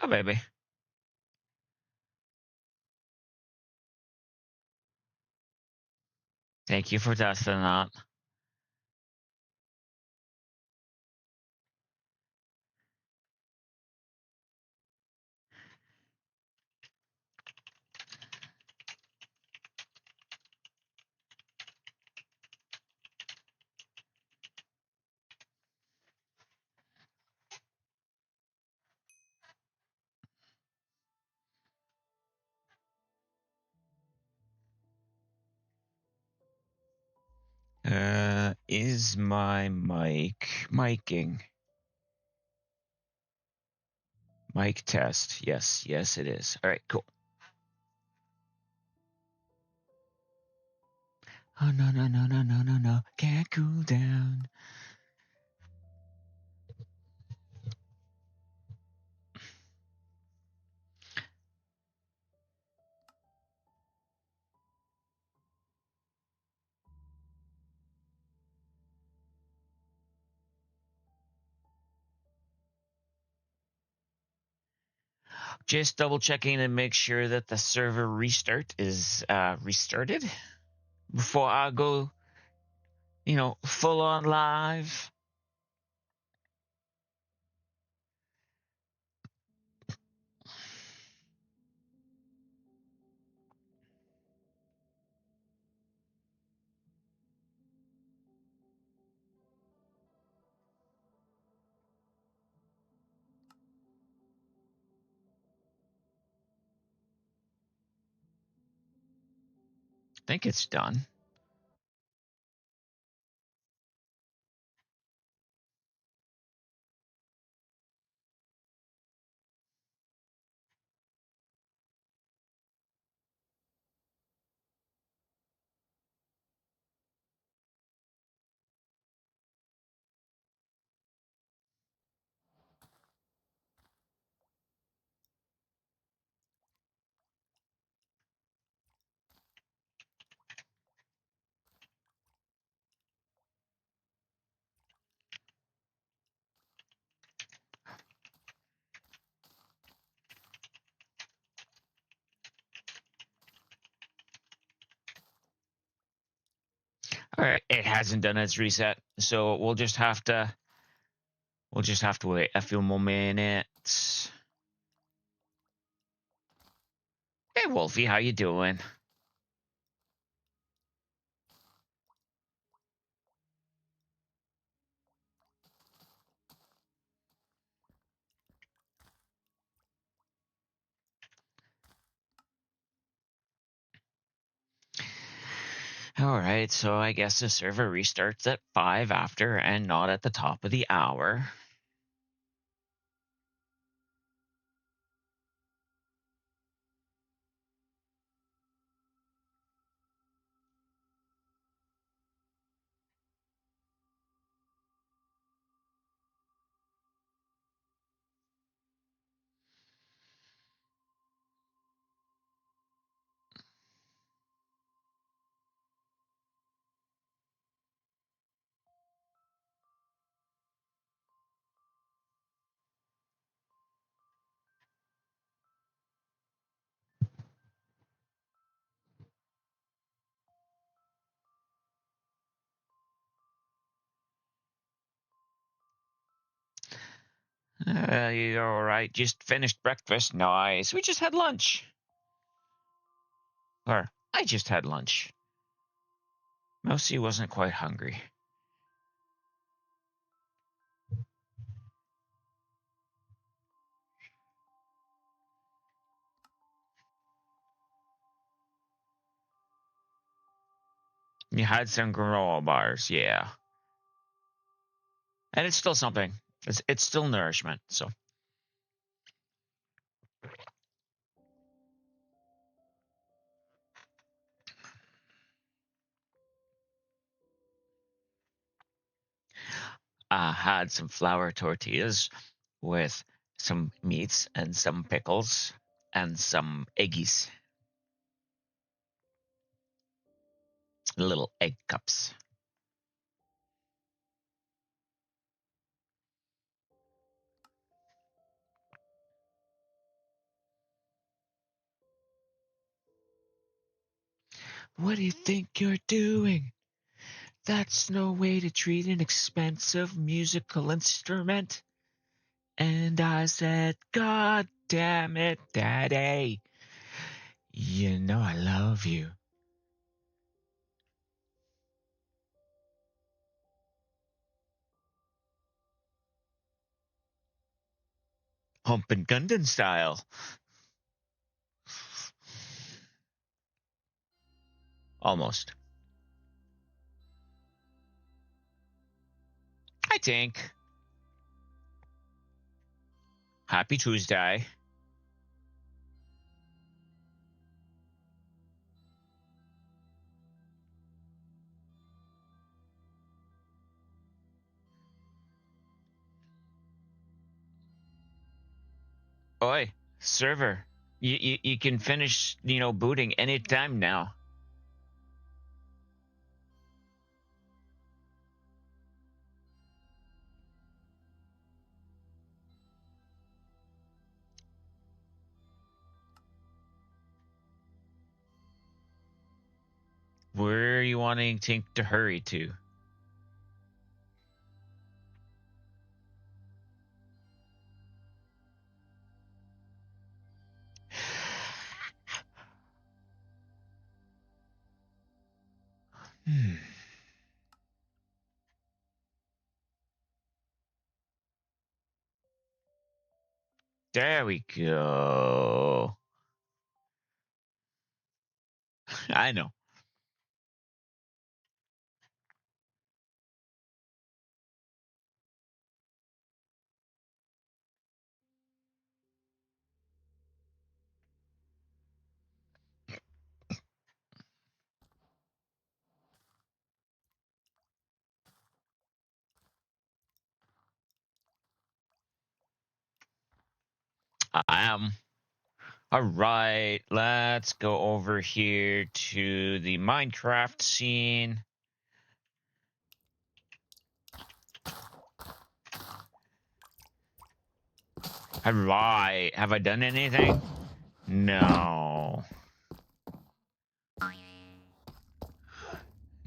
baby. Thank you for testing that. Is my mic miking? Mic test. Yes, yes, it is. All right, cool. Oh, no, no, no, no, no, no, no. Can't cool down. Just double checking to make sure that the server restart is restarted before I go, full on live. I think it's done. All right, it hasn't done its reset, so we'll just have to wait a few more minutes. Hey, Wolfie, how you doing? All right, so I guess the server restarts at 5 after and not at the top of the hour. You're all right. Just finished breakfast. Nice. We just had lunch. Or I just had lunch. Mousy wasn't quite hungry. You had some granola bars, yeah. And it's still something. It's still nourishment. So I had some flour tortillas with some meats and some pickles and some eggies. Little egg cups. What do you think you're doing? That's no way to treat an expensive musical instrument. And I said, God damn it, Daddy. You know I love you. Humpin' Gundam style. Almost. I think. Happy Tuesday. Oi, server. You can finish, booting anytime now. Where are you wanting to hurry to? Hmm. There we go. I know. I am. All right, let's go over here to the Minecraft scene. Have I done anything? No.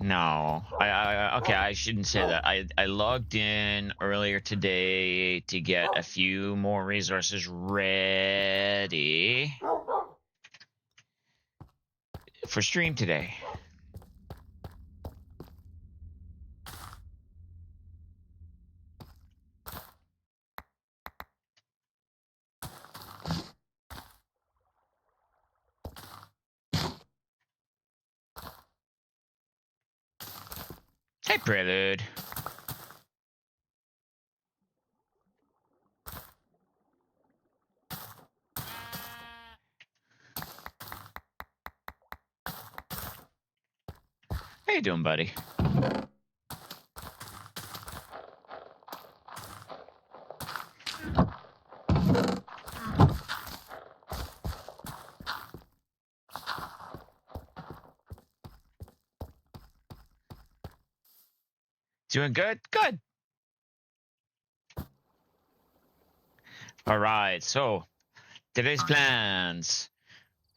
No. Okay, I shouldn't say that. I logged in earlier today to get a few more resources ready for stream today. Hey, Prelude. How you doing, buddy? Doing good? Good. All right, so today's plans.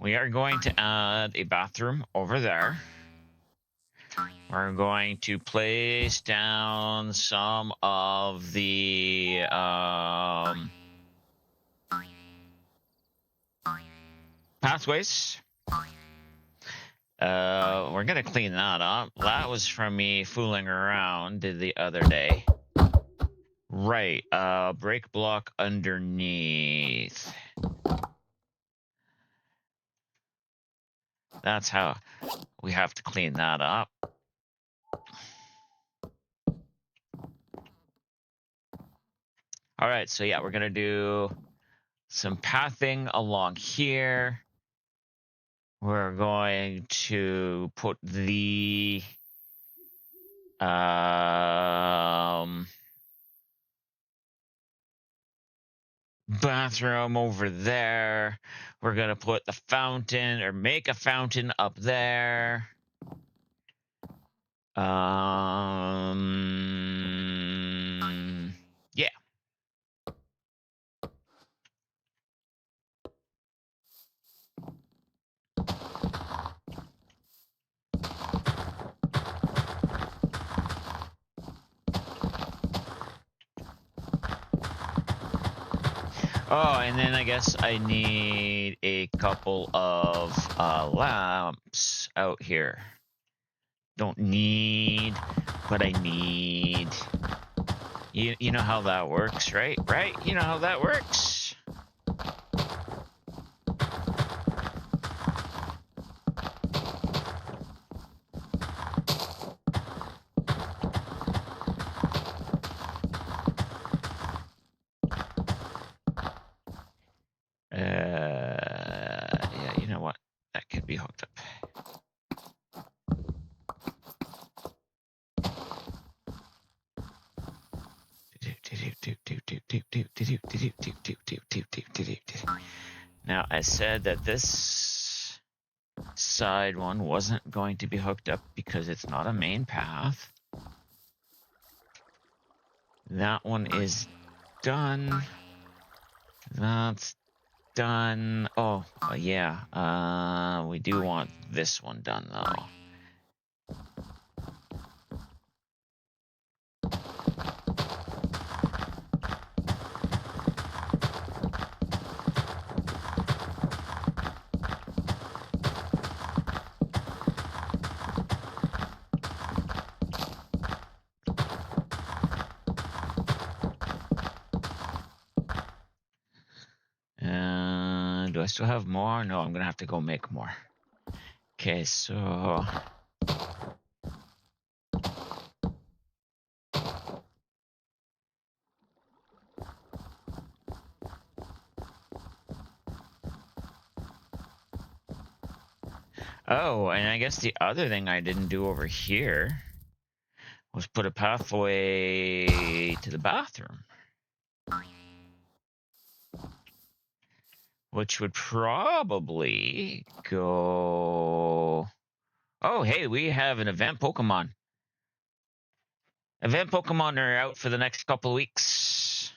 We are going to add a bathroom over there. We're going to place down some of the pathways. We're gonna clean that up. That was from me fooling around the other day. Right, break block underneath. That's how we have to clean that up. All right, so yeah, we're gonna do some pathing along here. We're going to put the bathroom over there. We're gonna put the fountain or make a fountain up there. Yeah. Oh, and then I guess I need a couple of lamps out here. Don't need, but I need. You know how that works, right? Right? You know how that works. Yeah, you know what? That could be hooked up. Now, I said that this side one wasn't going to be hooked up because it's not a main path. That one is done. That's done. Oh, yeah. We do want this one done, though. Do I still have more? No, I'm going to have to go make more. Okay, so... Oh, and I guess the other thing I didn't do over here was put a pathway to the bathroom. Which would probably go... Oh, hey, we have an event Pokemon. Event Pokemon are out for the next couple of weeks.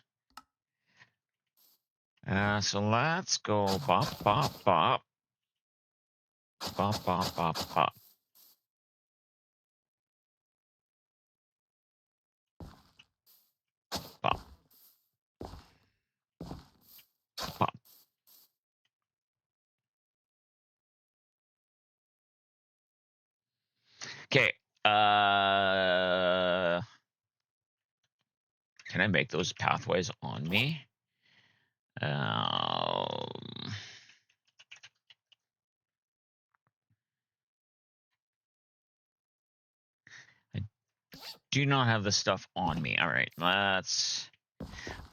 So let's go bop, bop, bop. Bop, bop, bop, bop. Bop. Bop. Okay. Can I make those pathways on me? I do not have the stuff on me. All right, let's...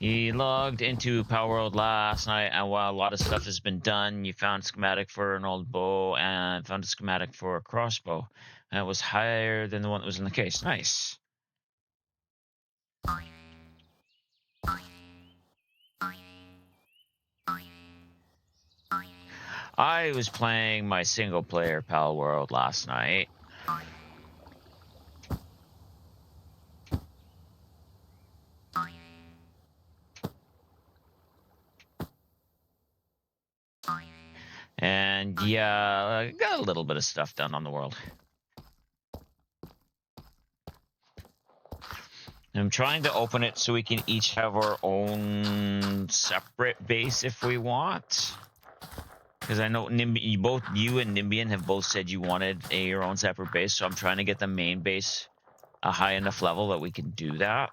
You logged into Palworld last night, and while a lot of stuff has been done, you found a schematic for an old bow and found a schematic for a crossbow. And it was higher than the one that was in the case. Nice. I was playing my single-player Palworld last night. And yeah, I got a little bit of stuff done on the world. I'm trying to open it so we can each have our own separate base if we want. Because I know you and Nimbian have both said you wanted your own separate base, so I'm trying to get the main base a high enough level that we can do that.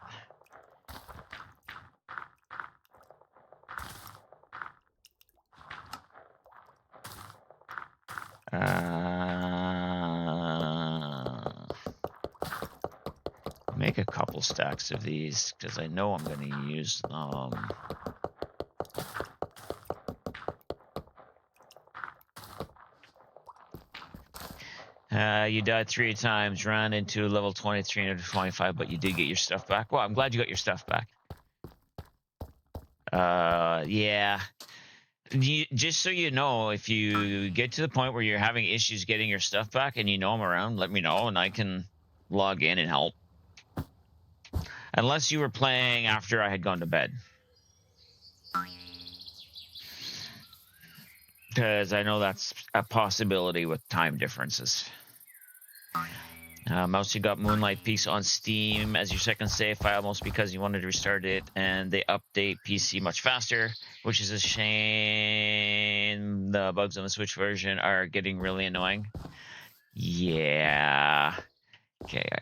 Make a couple stacks of these because I know I'm going to use them. You died 3 times, ran into level 23 and 25, but you did get your stuff back. Well, I'm glad you got your stuff back. Yeah. Just so you know, if you get to the point where you're having issues getting your stuff back and you know I'm around, let me know and I can log in and help. Unless you were playing after I had gone to bed. Because I know that's a possibility with time differences. Mousy got Moonlight Peaks on Steam as your second save file, mostly because you wanted to restart it, and they update PC much faster, which is a shame. The bugs on the Switch version are getting really annoying. Yeah. Okay, I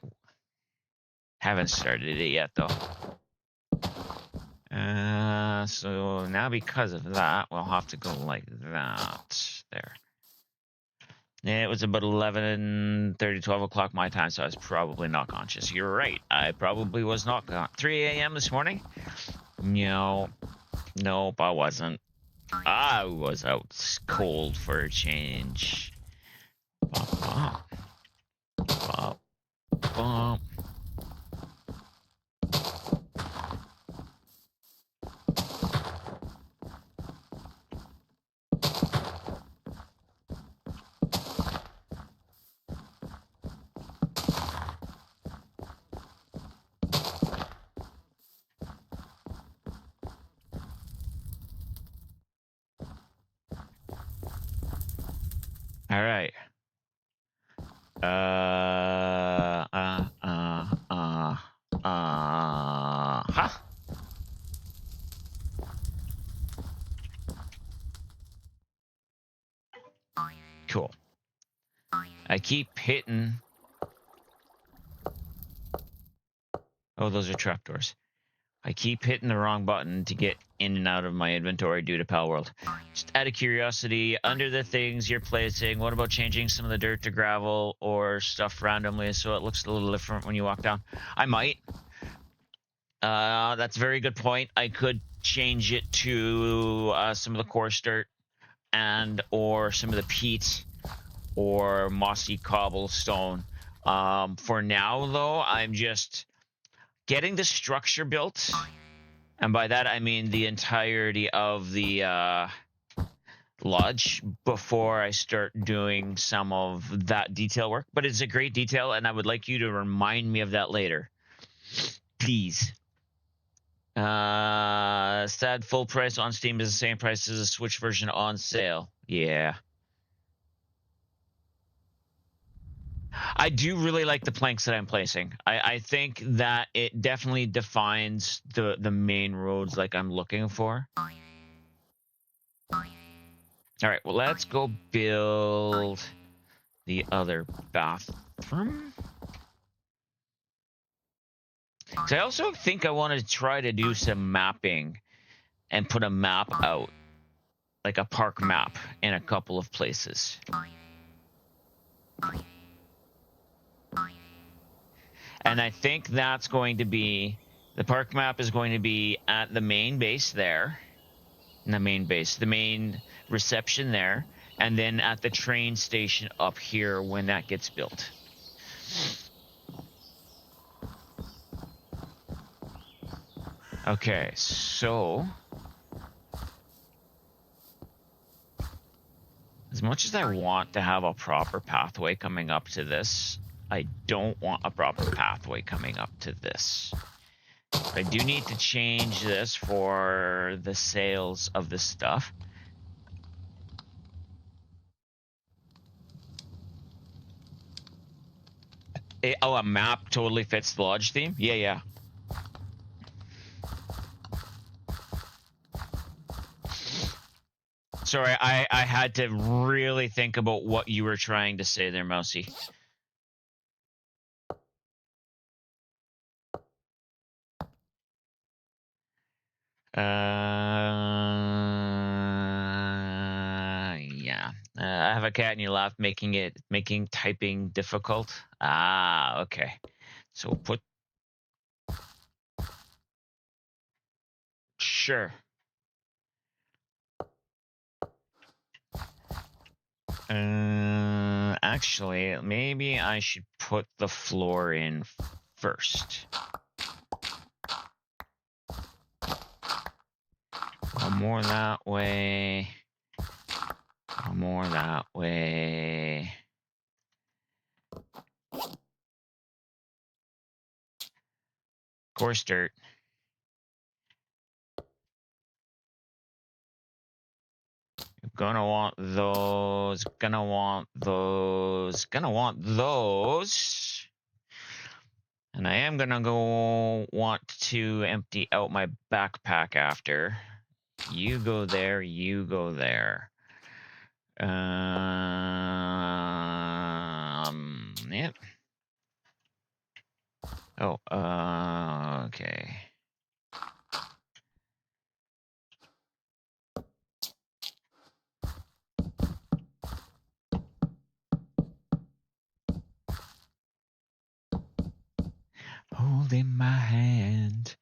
haven't started it yet, though. So now because of that, we'll have to go like that. There. It was about 11:30, 12 o'clock my time, so I was probably not conscious. You're right. I probably was not 3 a.m. this morning? No. Nope, I wasn't. I was out cold for a change. Bop, bop, bop, bop. All right. Huh? Cool. I keep hitting. Oh, those are trapdoors. I keep hitting the wrong button to get in and out of my inventory due to Palworld. Just out of curiosity, under the things you're placing, what about changing some of the dirt to gravel or stuff randomly so it looks a little different when you walk down? I might. That's a very good point. I could change it to some of the coarse dirt and or some of the peat or mossy cobblestone. For now, though, I'm just getting the structure built. And by that, I mean the entirety of the lodge before I start doing some of that detail work. But it's a great detail, and I would like you to remind me of that later. Please. Sad full price on Steam is the same price as a Switch version on sale. Yeah. I do really like the planks that I'm placing. I think that it definitely defines the main roads like I'm looking for. All right, well, let's go build the other bathroom. So I also think I want to try to do some mapping and put a map out, like a park map in a couple of places. And I think that's going to be, the park map is going to be at the main base there. The main reception there. And then at the train station up here when that gets built. Okay, so as much as I want to have a proper pathway coming up to this, I don't want a proper pathway coming up to this. I do need to change this for the sales of this stuff. Oh, a map totally fits the lodge theme? Yeah, yeah. Sorry, I had to really think about what you were trying to say there, Mousy. Yeah. I have a cat and you laugh, making typing difficult. Ah, okay. So put. Sure. Actually, maybe I should put the floor in first. One more that way. One more that way. Coarse dirt. Gonna want those. Gonna want those. Gonna want those. And I am gonna go want to empty out my backpack after. You go there, you go there. Yep. Oh, okay. Holding my hand.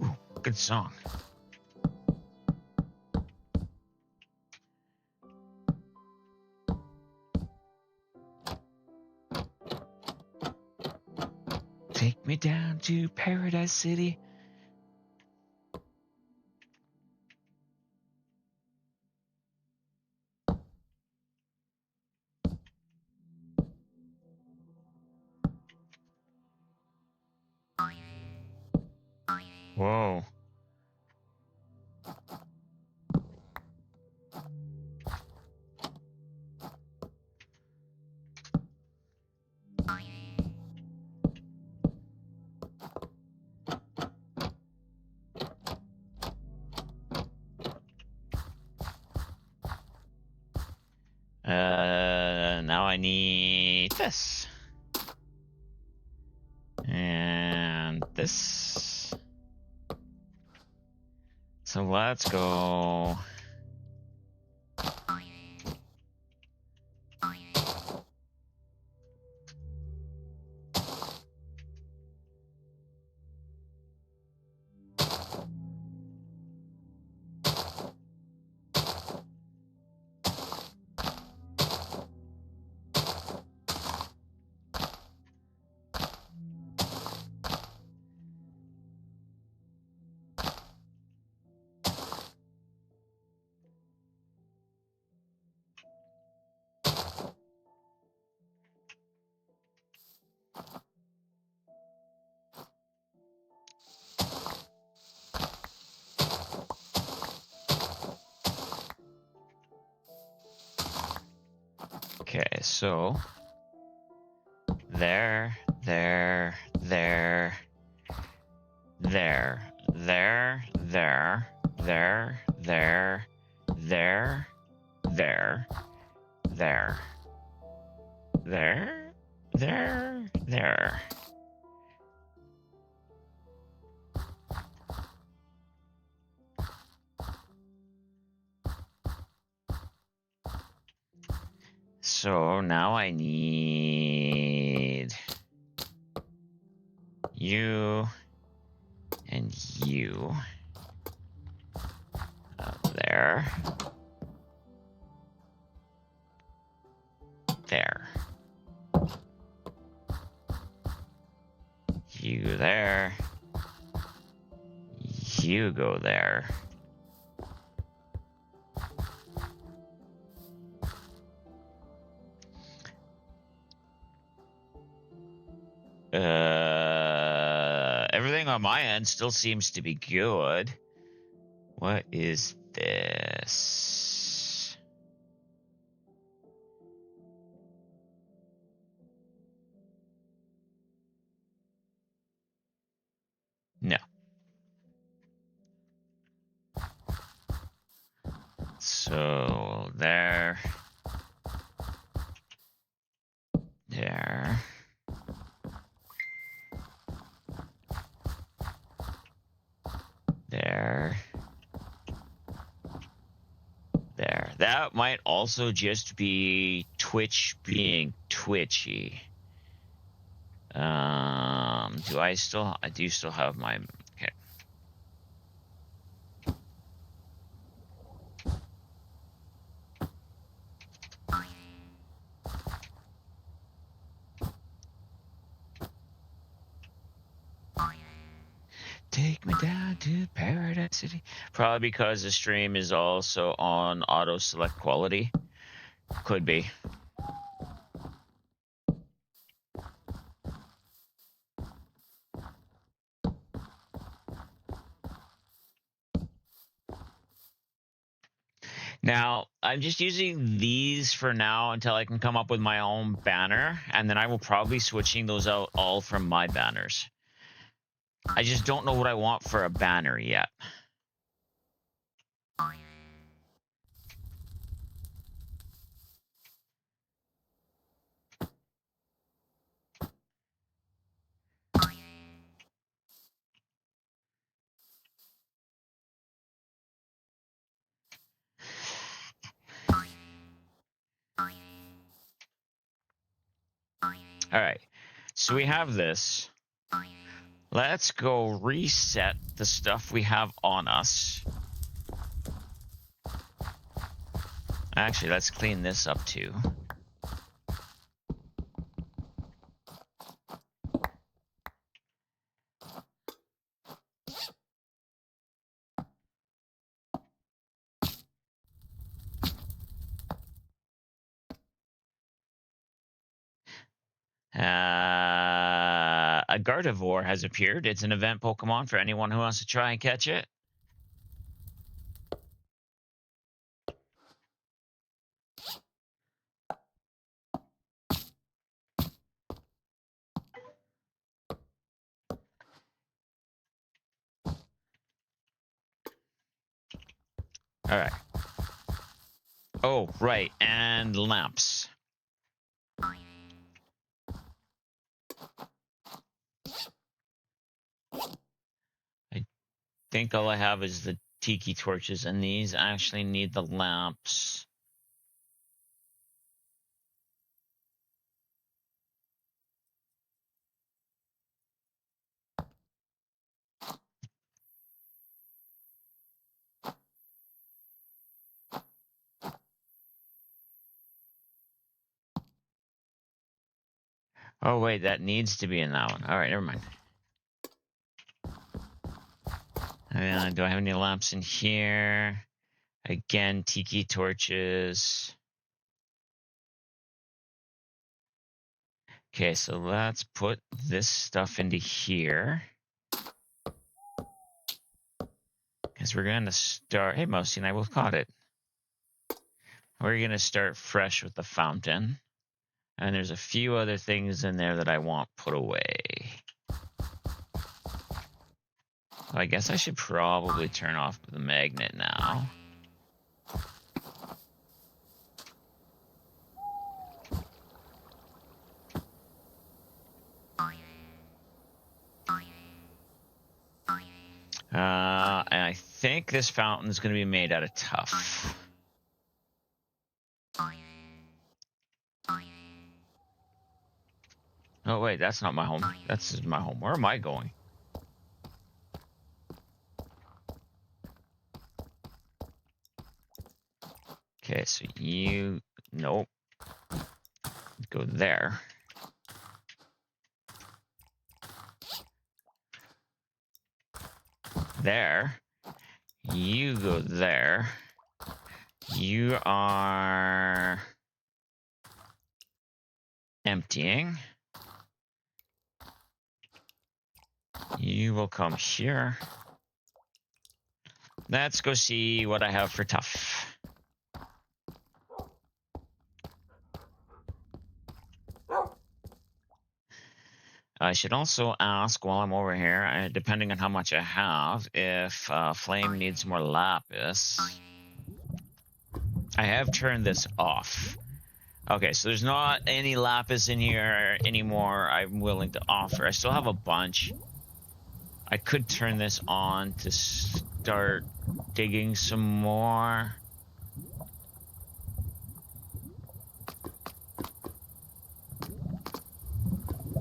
Ooh, good song. Take me down to Paradise City. Whoa. Now I need this. And this. So let's go. Okay, so there, there, there, there, there, there, there, there, there, there, there, there, there, there. So now I need you and you there. There. You there. You go there. Everything on my end still seems to be good. What is this? No. So So there. There. There. There. That might also just be Twitch being twitchy. Do I do still have my, okay. Take me down to Paradise City. Probably because the stream is also on auto select quality. Could be. Now, I'm just using these for now until I can come up with my own banner, and then I will probably switching those out all from my banners. I just don't know what I want for a banner yet. All right, so we have this. Let's go reset the stuff we have on us. Actually, let's clean this up too. A Gardevoir has appeared. It's an event Pokemon for anyone who wants to try and catch it. All right. Oh, right, and lamps. I think all I have is the tiki torches, and these actually need the lamps. Oh, wait, that needs to be in that one. All right, never mind. Do I have any lamps in here? Again, tiki torches. Okay, so let's put this stuff into here. Because we're going to start... Hey, Mousy and I both caught it. We're going to start fresh with the fountain. And there's a few other things in there that I want put away. I guess I should probably turn off the magnet now. And I think this fountain is going to be made out of tuff. Oh, wait, that's not my home. That's my home. Where am I going? Okay, so you... Nope. Go there. There. You go there. You are... emptying. You will come here. Let's go see what I have for tuff. I should also ask while I'm over here, depending on how much I have, if Flame needs more lapis. I have turned this off. Okay, so there's not any lapis in here anymore I'm willing to offer. I still have a bunch. I could turn this on to start digging some more.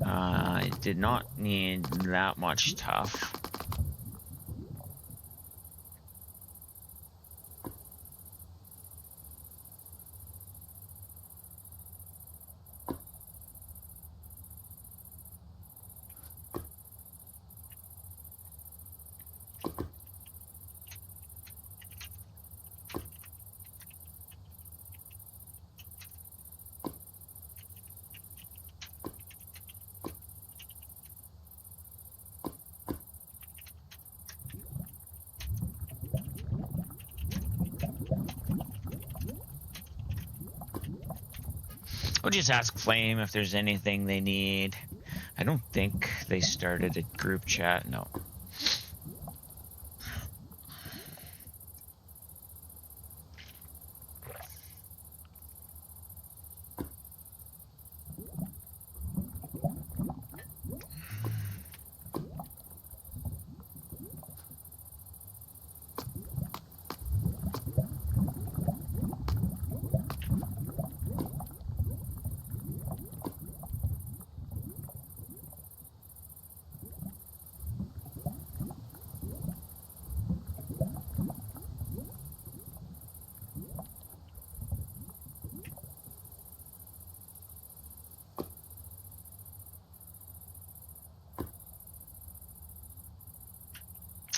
I did not need that much tough. We'll just ask Flame if there's anything they need. I don't think they started a group chat, no.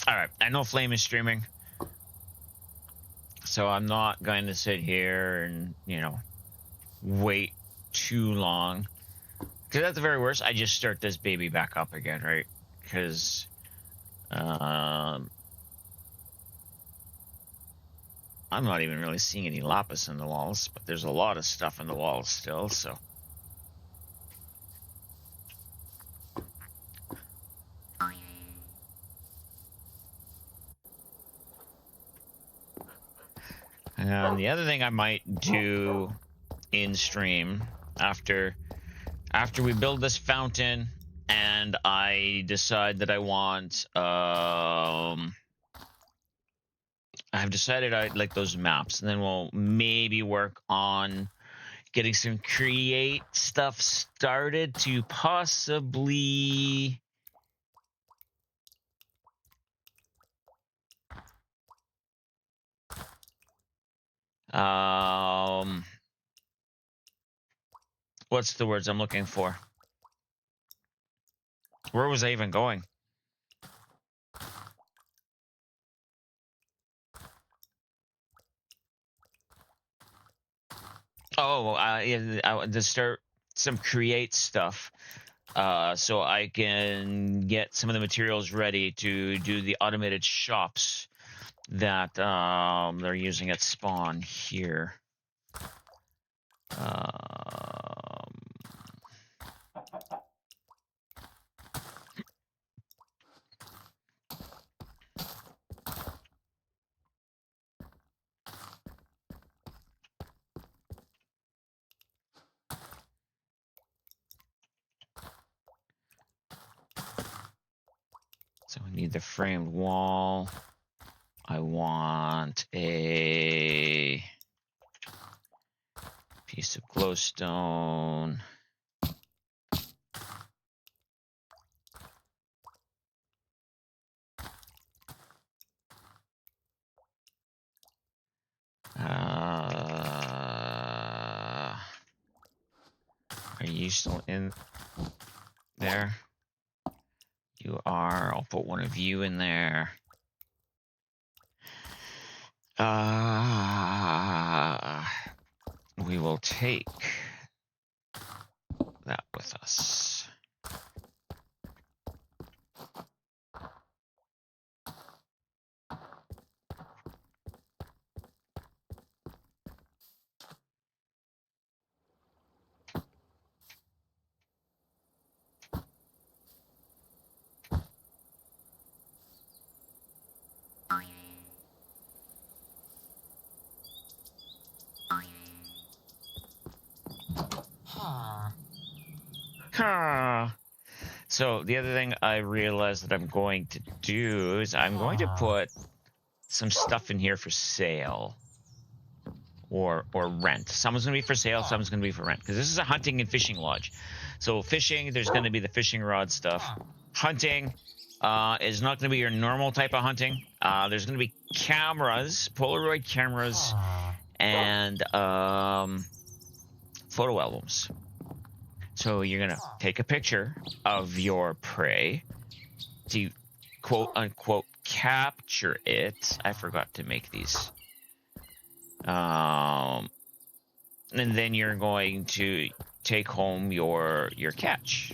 Alright, I know Flame is streaming. So I'm not going to sit here and, you know, wait too long. Because at the very worst, I just start this baby back up again, right? Because I'm not even really seeing any lapis in the walls, but there's a lot of stuff in the walls still, so. And the other thing I might do in stream after we build this fountain and I decide that I want I've decided I like those maps, and then we'll maybe work on getting some create stuff started to possibly what's the words I'm looking for? Where was I even going? Oh, yeah, to start some create stuff, so I can get some of the materials ready to do the automated shops that they're using at spawn here. So we need the framed wall. I want a piece of glowstone. Are you still in there? You are. I'll put one of you in there. We will take that with us. So the other thing I realized that I'm going to do is I'm going to put some stuff in here for sale or rent. Someone's going to be for sale, someone's going to be for rent, because this is a hunting and fishing lodge. So fishing, there's going to be the fishing rod stuff. Hunting is not going to be your normal type of hunting. There's going to be cameras, Polaroid cameras, and photo albums. So you're going to take a picture of your prey to quote unquote capture it. I forgot to make these. And then you're going to take home your catch.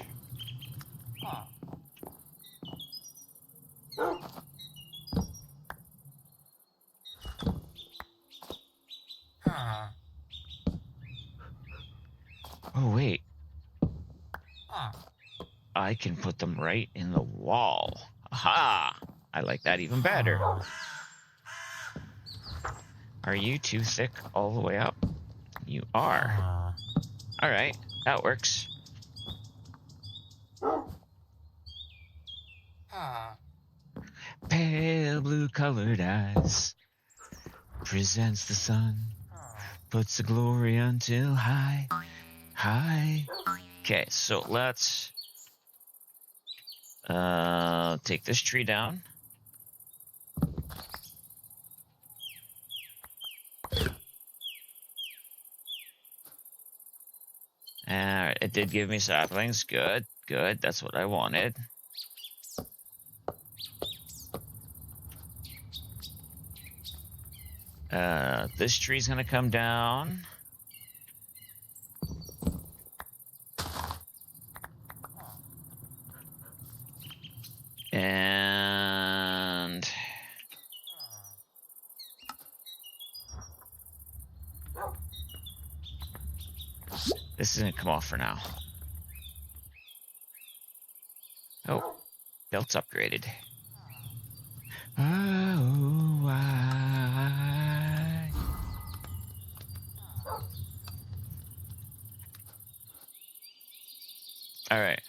Oh wait, I can put them right in the wall. Aha! I like that even better. Are you too thick all the way up? You are. All right, that works. Pale blue colored eyes presents the sun, puts the glory until high. Okay, so let's take this tree down. Alright, it did give me saplings. Good. That's what I wanted. This tree's gonna come down. And this is gonna come off for now. Oh, belt's upgraded. Oh, why? All right.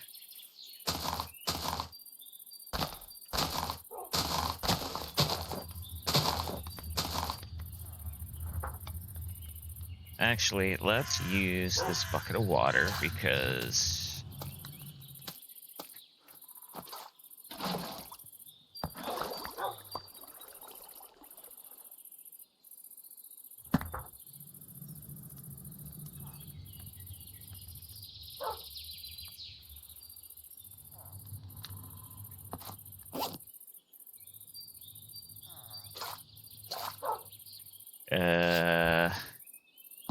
Actually, let's use this bucket of water because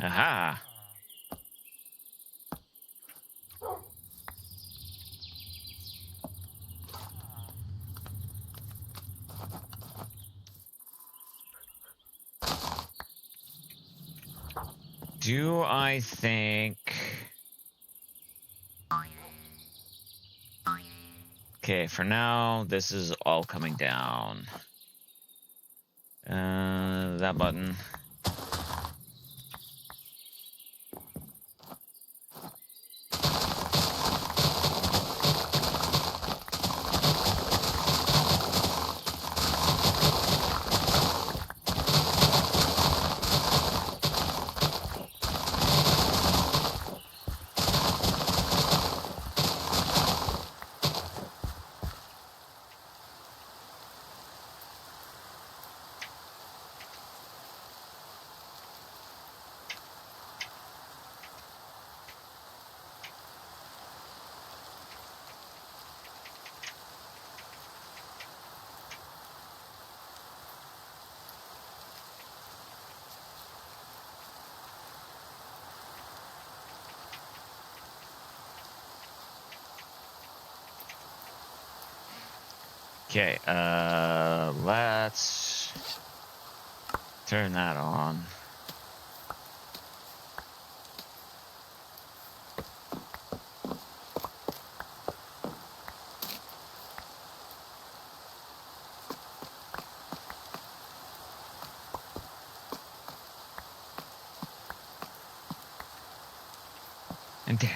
aha. Do I think... Okay, for now, this is all coming down. That button. Okay, let's turn that on. And down.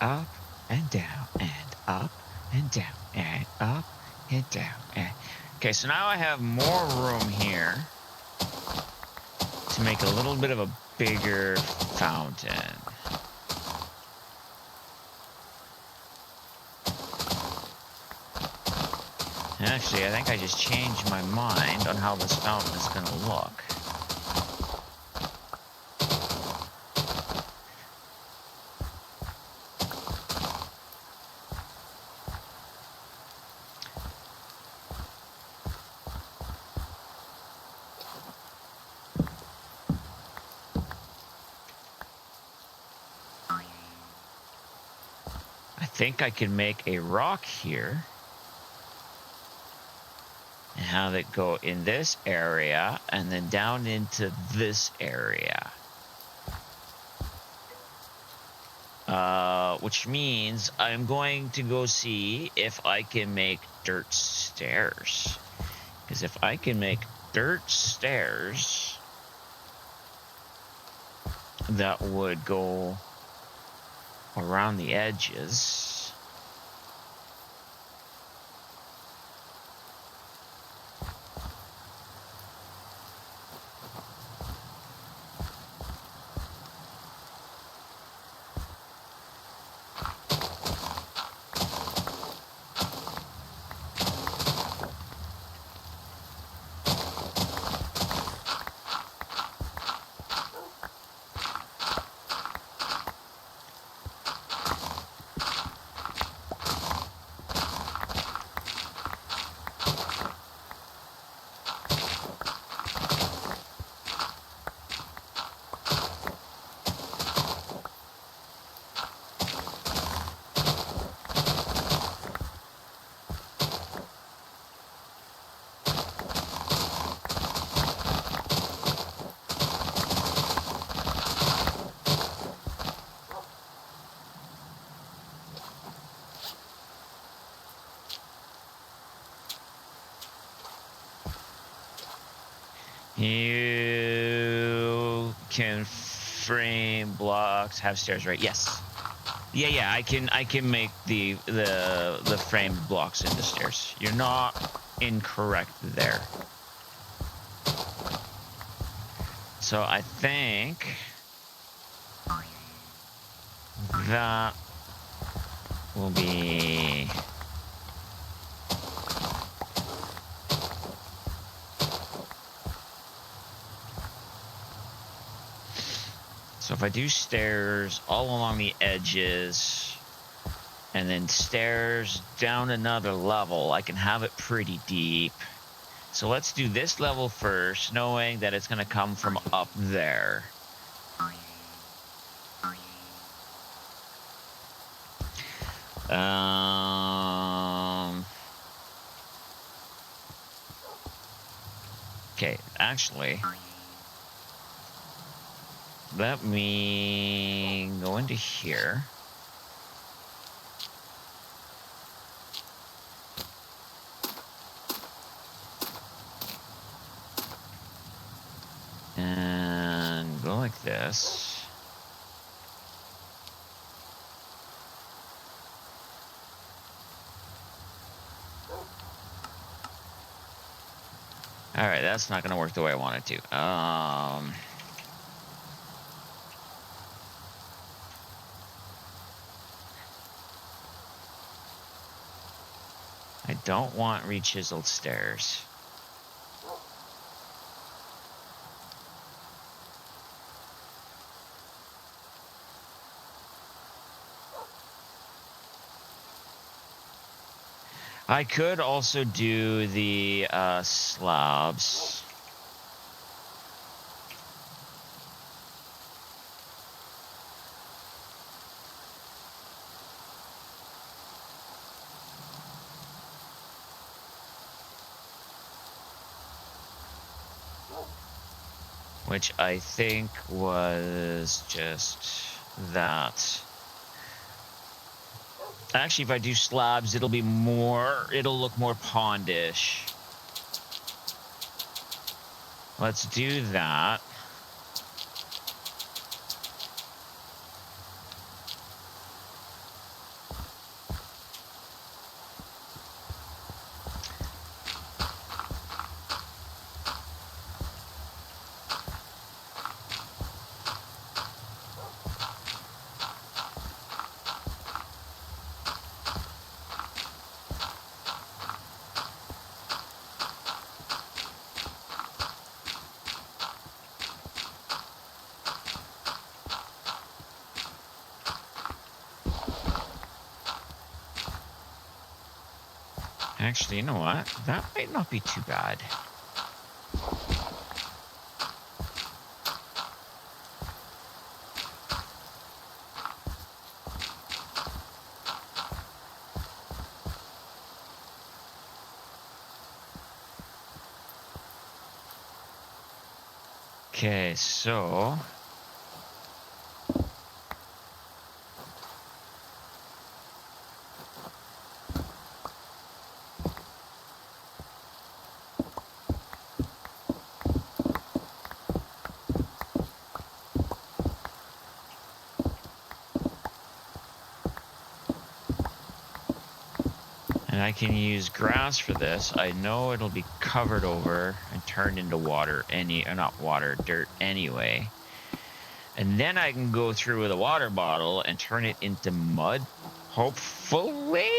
up and down and up and down and up and down. And... Okay, so now I have more room here to make a little bit of a bigger fountain. Actually, I think I just changed my mind on how this fountain is going to look. I think I can make a rock here. And have it go in this area and then down into this area. Which means I'm going to go see if I can make dirt stairs. Because if I can make dirt stairs, that would go around the edges. You can frame blocks, have stairs, right? Yes. Yeah, I can make the framed blocks into stairs. You're not incorrect there. So I think that will be so if I do stairs all along the edges and then stairs down another level, I can have it pretty deep. So let's do this level first, knowing that it's going to come from up there. Okay, actually, let me go into here. And go like this. All right, that's not going to work the way I want it to. I don't want re-chiseled stairs. I could also do the slabs. Which I think was just that. Actually, if I do slabs, it'll look more pondish. Let's do that. Actually, you know what? That might not be too bad. Okay, so... And I can use grass for this. I know it'll be covered over and turned into water, not water, dirt anyway. And then I can go through with a water bottle and turn it into mud, hopefully.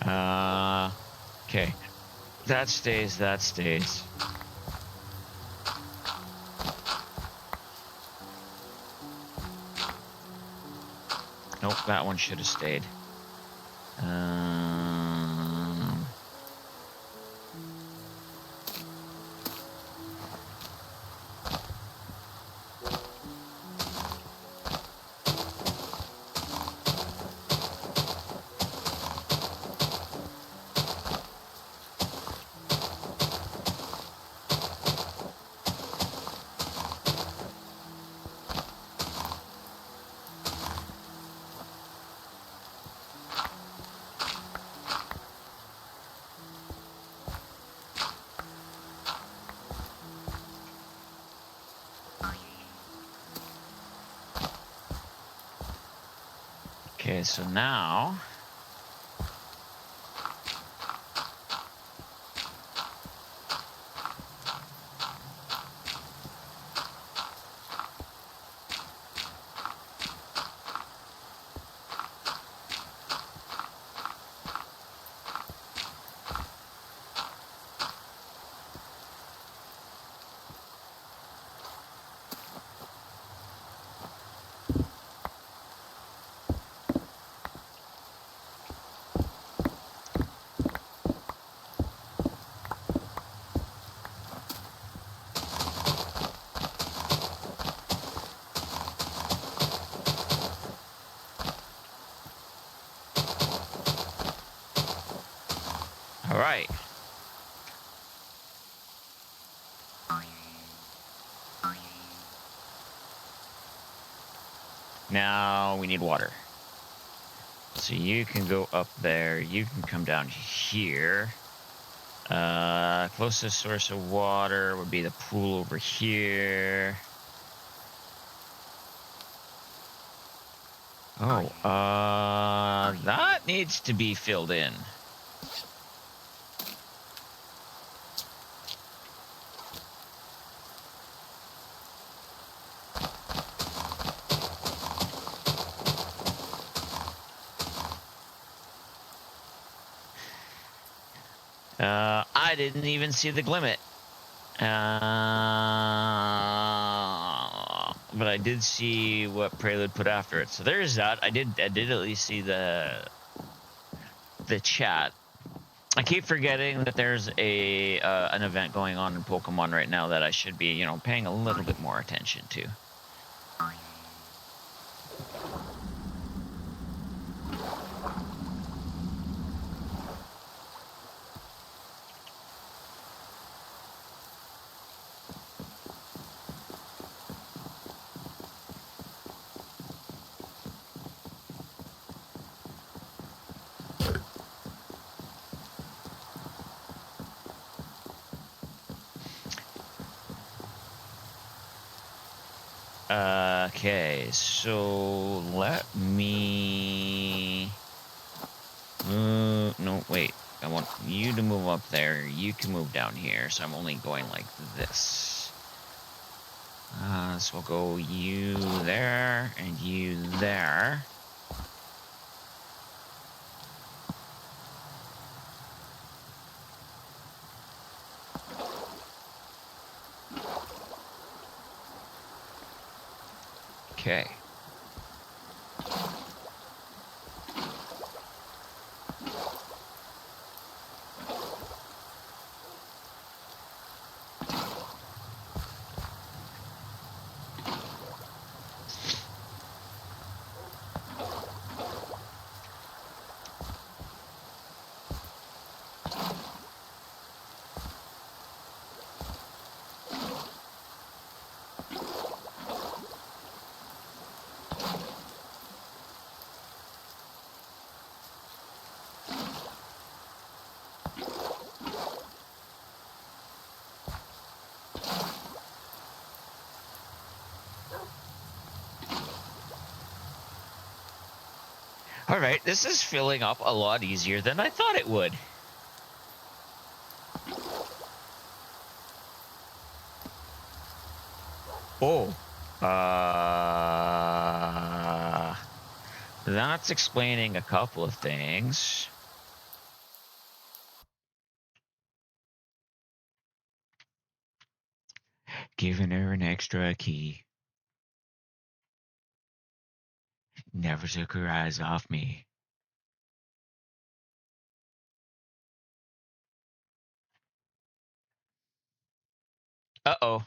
Okay. That stays, that stays. Nope, that one should have stayed. Okay, so now... All right. Now we need water. So you can go up there. You can come down here. Closest source of water would be the pool over here. Oh, that needs to be filled in. I didn't even see the Glimmet. But I did see what Prelude put after it. So there's that. I did at least see the chat. I keep forgetting that there's an event going on in Pokemon right now that I should be, paying a little bit more attention to. Okay, so let me... no, wait. I want you to move up there. You can move down here, so I'm only going like this. So we'll go you there and you there. Okay. All right, this is filling up a lot easier than I thought it would. Oh. That's explaining a couple of things. Giving her an extra key. Never took her eyes off me. Uh-oh.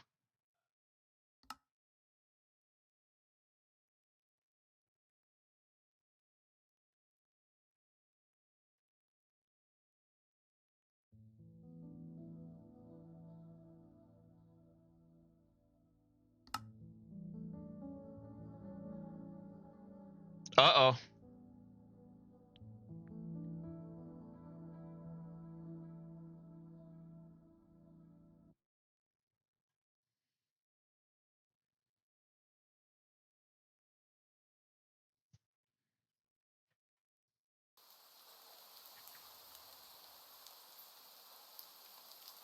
Uh-oh.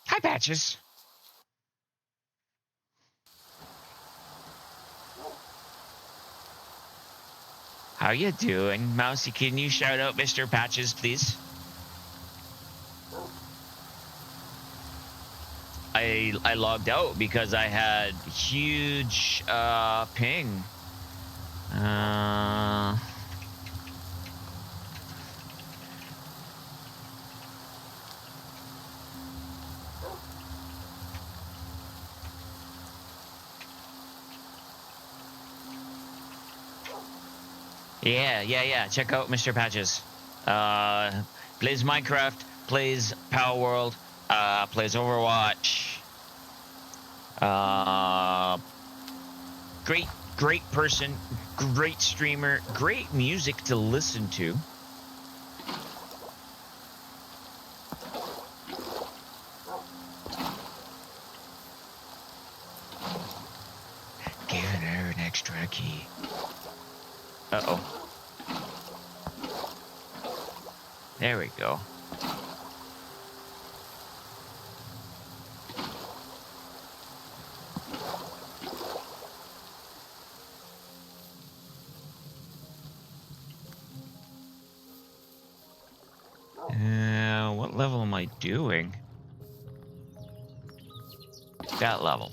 Hi, Patches. How you doing? Mousy, can you shout out Mr. Patches, please? I logged out because I had huge ping. Yeah. Check out Mr. Patches. Plays Minecraft, plays Power World, plays Overwatch. Great person, great streamer, great music to listen to. Giving her an extra key. Uh-oh. There we go. What level am I doing? That level.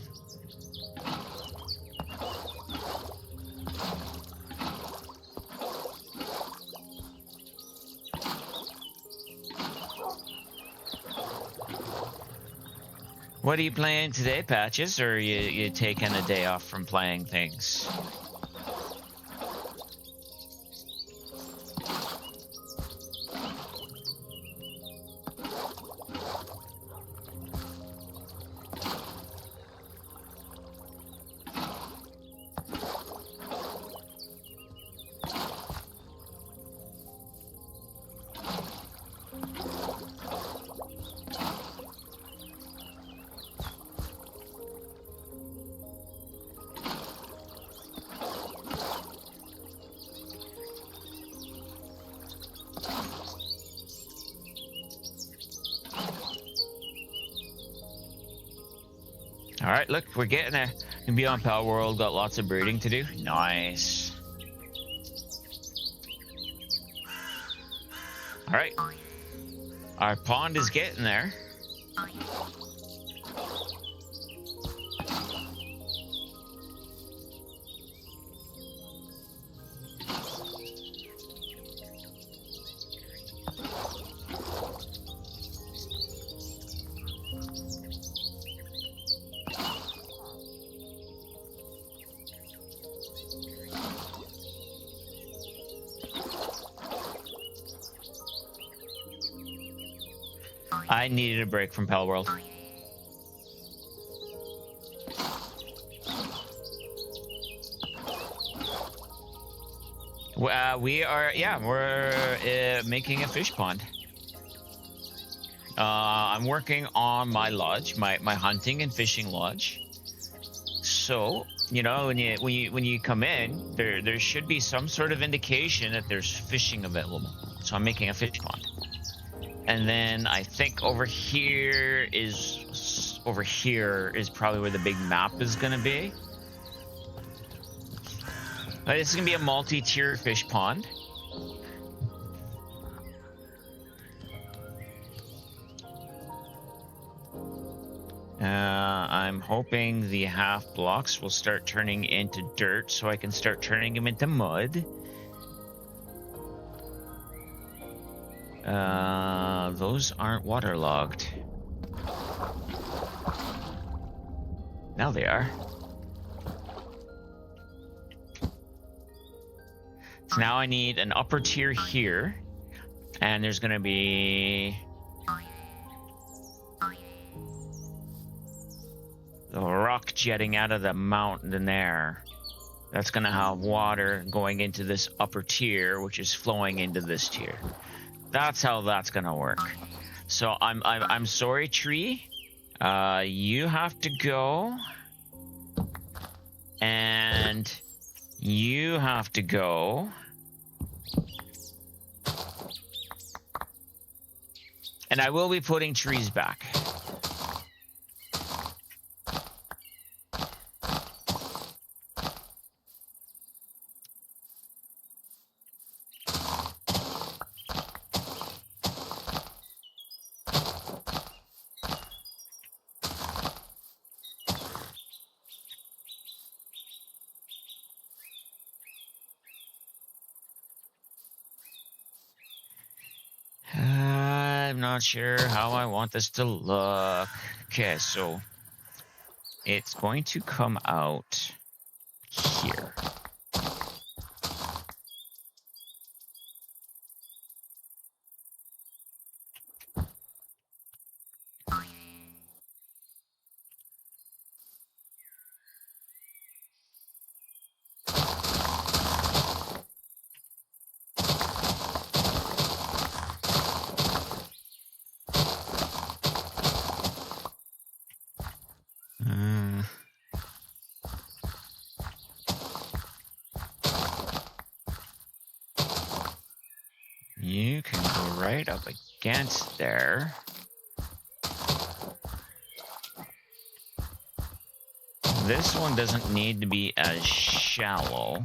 What are you playing today, Patches? Or are you taking a day off from playing things? All right, look, we're getting there. Gonna be on Power World. Got lots of breeding to do. Nice. All right, our pond is getting there. I needed a break from Pal World. We're making a fish pond. I'm working on my lodge, my hunting and fishing lodge. So you know, when you come in, there should be some sort of indication that there's fishing available. So I'm making a fish pond. And then I think over here is probably where the big map is gonna be. This is gonna be a multi-tier fish pond. I'm hoping the half blocks will start turning into dirt so I can start turning them into mud. Those aren't waterlogged. Now they are. So now I need an upper tier here, and there's gonna be the rock jetting out of the mountain there. That's gonna have water going into this upper tier, which is flowing into this tier. That's how that's gonna work. So I'm sorry, tree. You have to go, and you have to go. And I will be putting trees back. I'm not sure how I want this to look. Okay, so it's going to come out here. You can go right up against there. This one doesn't need to be as shallow.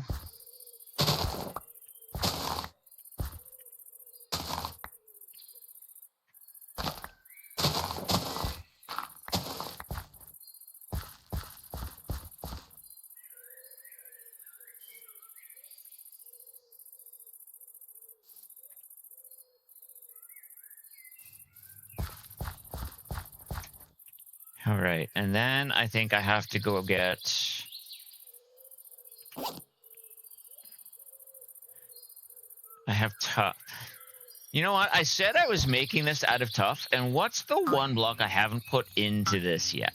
All right, and then I think I have to go get... I have tough. You know what? I said I was making this out of tough, and what's the one block I haven't put into this yet?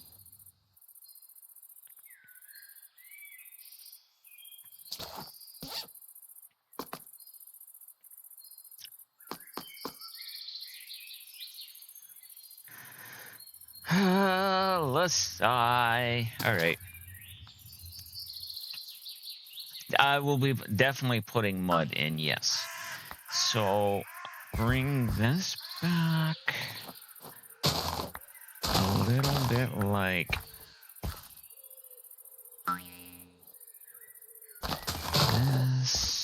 Let's sigh. All right. I will be definitely putting mud in, yes. So bring this back a little bit like this.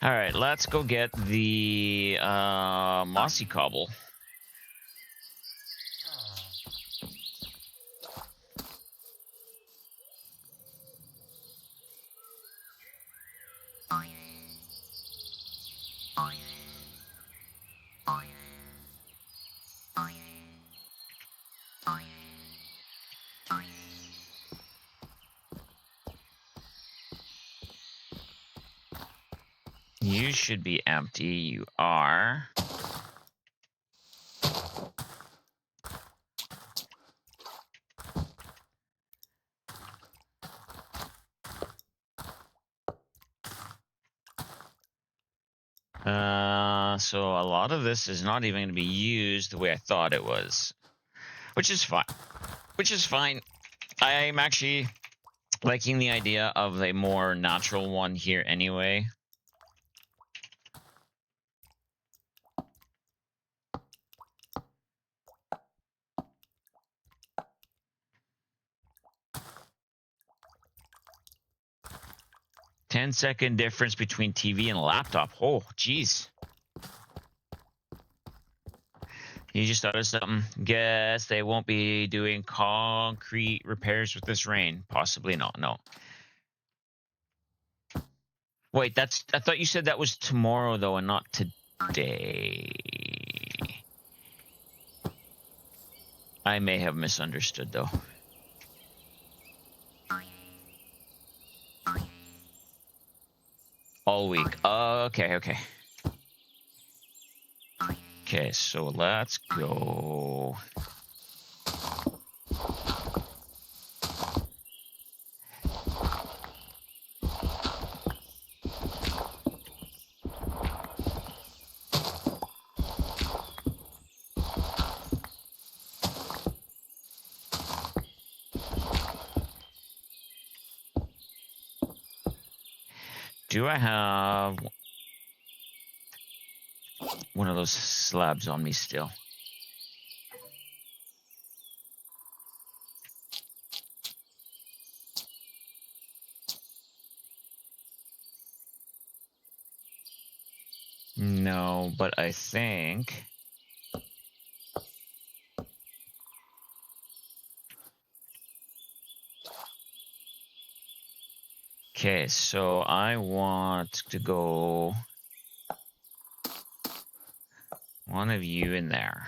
All right, let's go get the mossy cobble. You should be empty. You are. So a lot of this is not even going to be used the way I thought it was, which is fine. I'm actually liking the idea of a more natural one here anyway. $10-second difference between TV and laptop. Oh, geez. You just thought of something. Guess they won't be doing concrete repairs with this rain. Possibly not. No. Wait, I thought you said that was tomorrow though, and not today. I may have misunderstood though. All week. Okay. Okay, so let's go. Do I have one of those slabs on me still? No, but I think... Okay, so I want to go... one of you in there.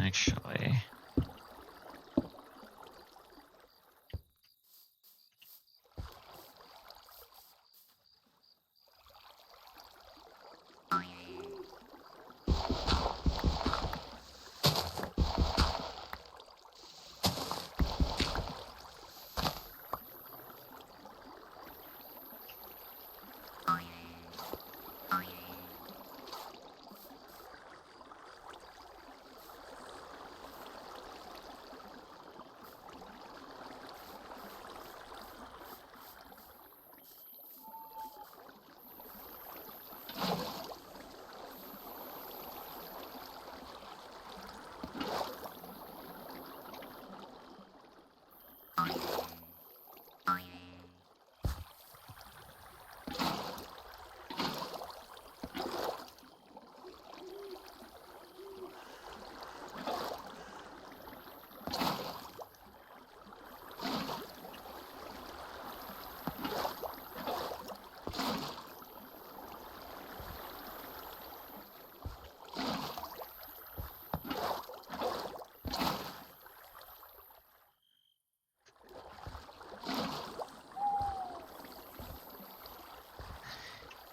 Actually...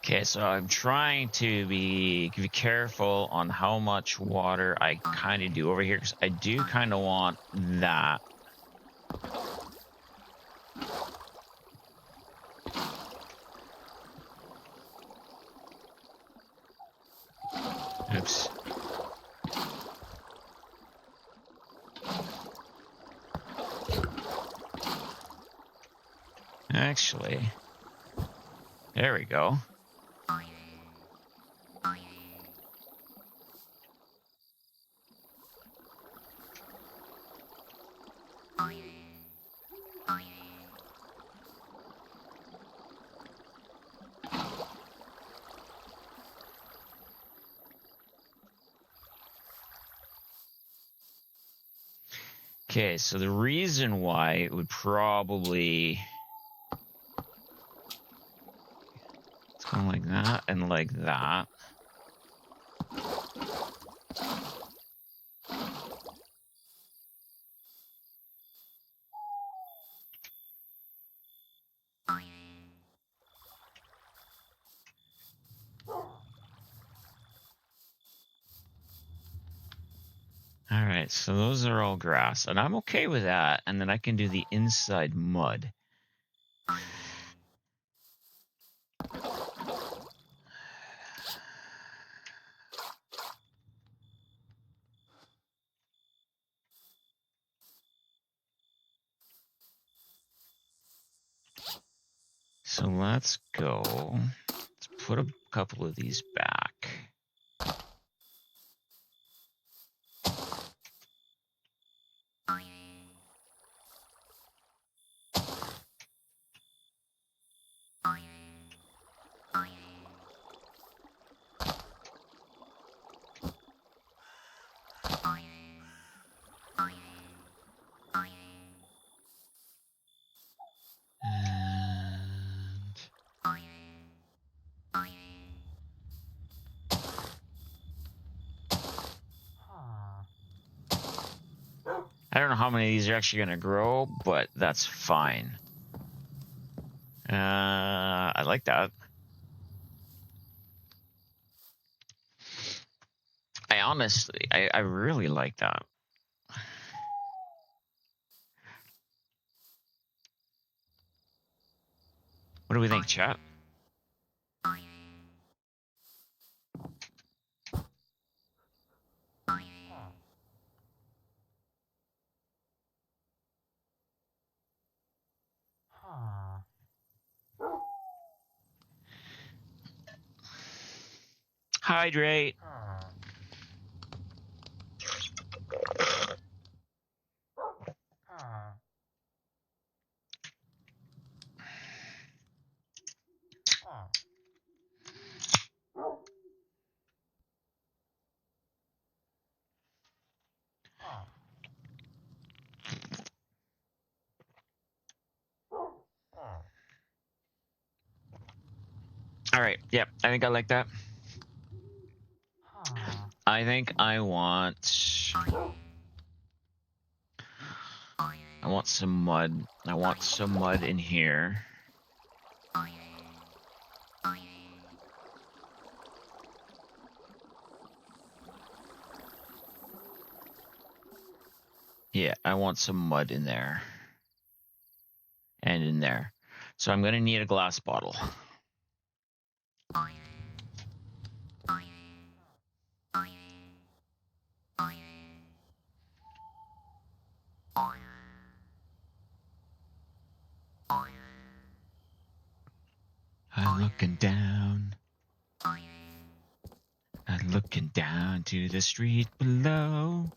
Okay, so I'm trying to be careful on how much water I kind of do over here, because I do kind of want that. Oops. Actually, there we go. Okay, so the reason why it would probably... It's going like that and like that. All right, so those are all grass, and I'm okay with that. And then I can do the inside mud. So let's go. Let's put a couple of these back. And I don't know how many of these are actually going to grow, but that's fine. I like that. I really like that. What do we think, chat? Hydrate. All right. Yep. I think I like that. I think I want some mud. I want some mud in here. Yeah, I want some mud in there. And in there. So I'm going to need a glass bottle. I'm looking down. I'm looking down to the street below.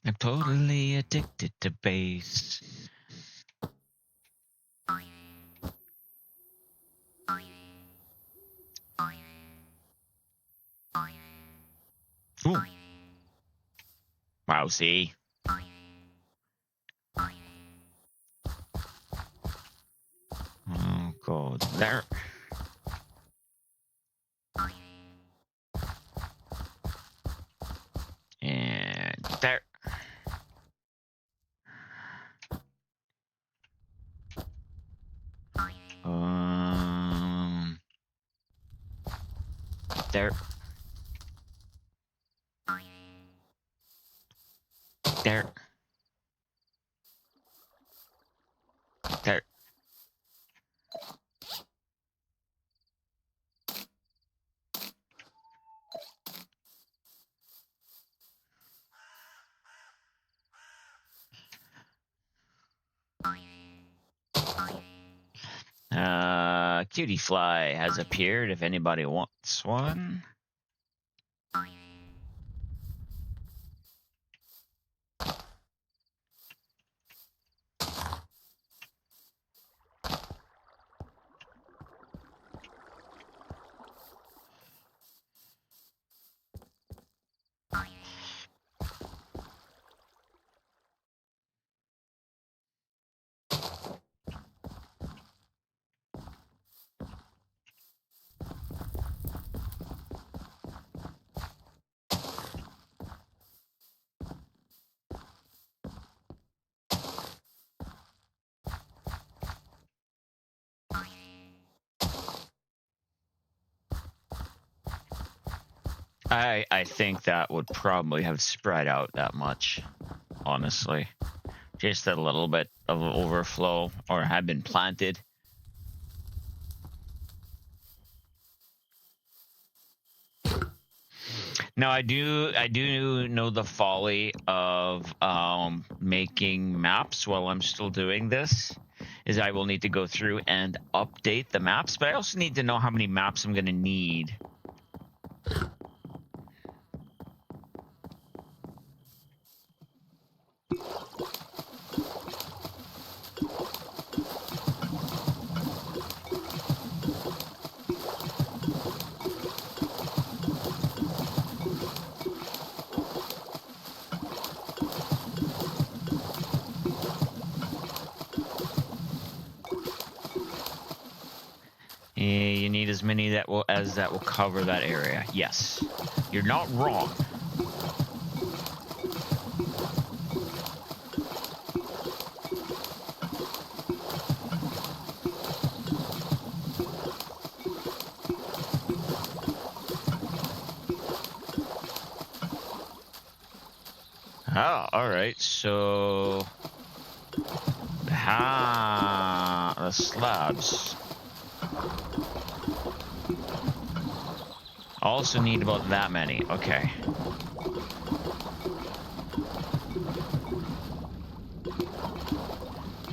I'm totally addicted to bass. Ooh. Wow, see? Oh, God. There. And there. There. There. There. cutie fly has appeared if anybody wants one. I think that would probably have spread out that much, honestly. Just a little bit of overflow, or had been planted. Now I do know the folly of making maps while I'm still doing this. Is I will need to go through and update the maps, but I also need to know how many maps I'm gonna need. You need as many that will cover that area. Yes, you're not wrong. Oh, all right. So, the slabs. Also need about that many. Okay.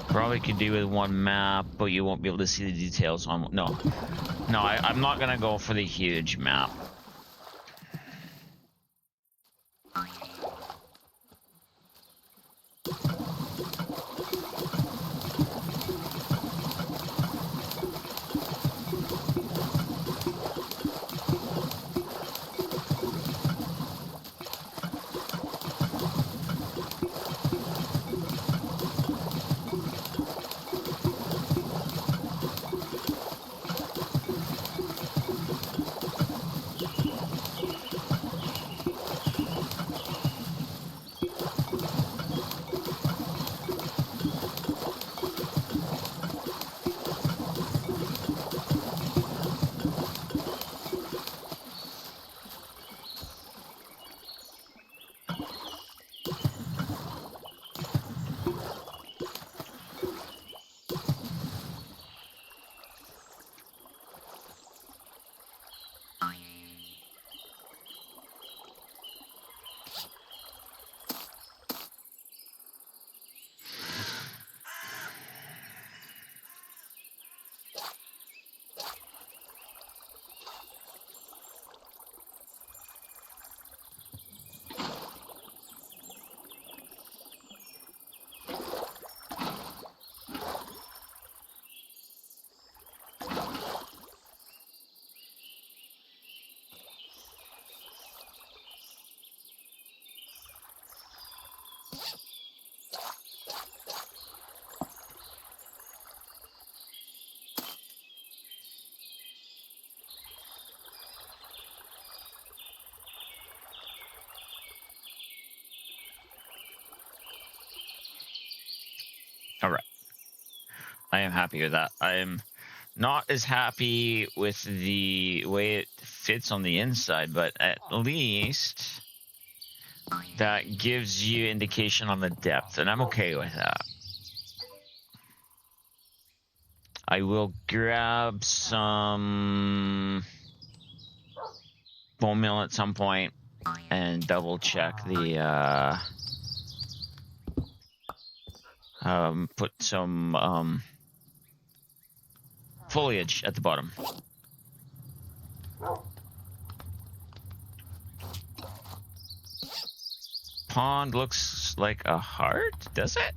Probably could do with one map, but you won't be able to see the details on. No, I'm not gonna go for the huge map. All right. I am happy with that. I am not as happy with the way it fits on the inside, but at least that gives you indication on the depth, and I'm okay with that. I will grab some bone meal at some point and double check the put some foliage at the bottom. Pond looks like a heart, does it?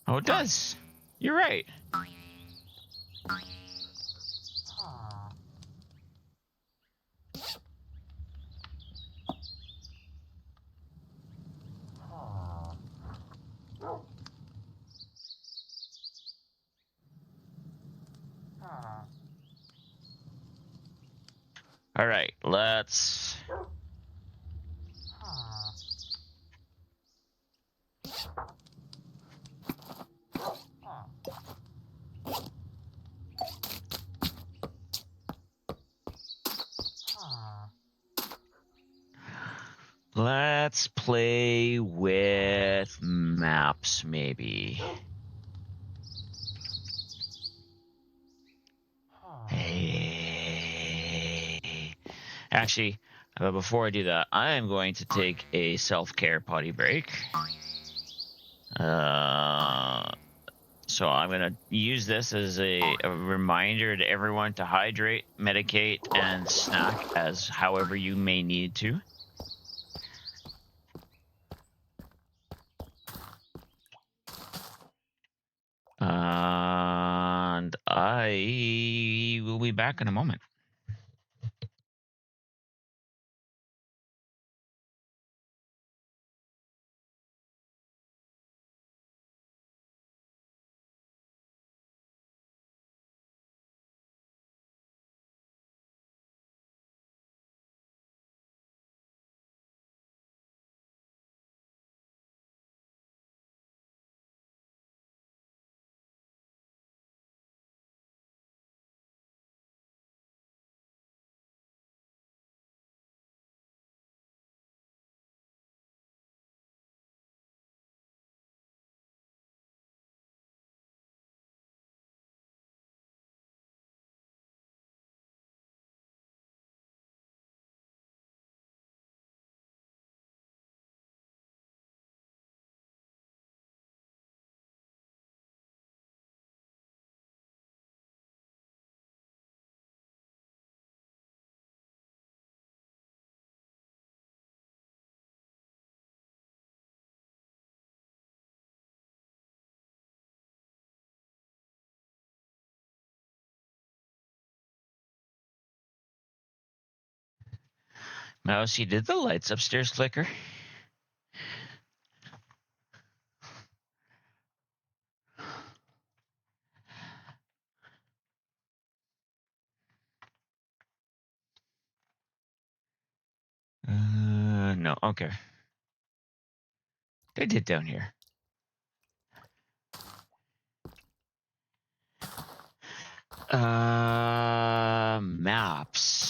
Oh, it does. You're right. All right, let's... Let's play with maps, maybe. Hey. Actually, before I do that, I am going to take a self-care potty break. So I'm going to use this as a reminder to everyone to hydrate, medicate, and snack as however you may need to. And I will be back in a moment. Mousy, did the lights upstairs flicker? No. Okay. They did down here. Maps.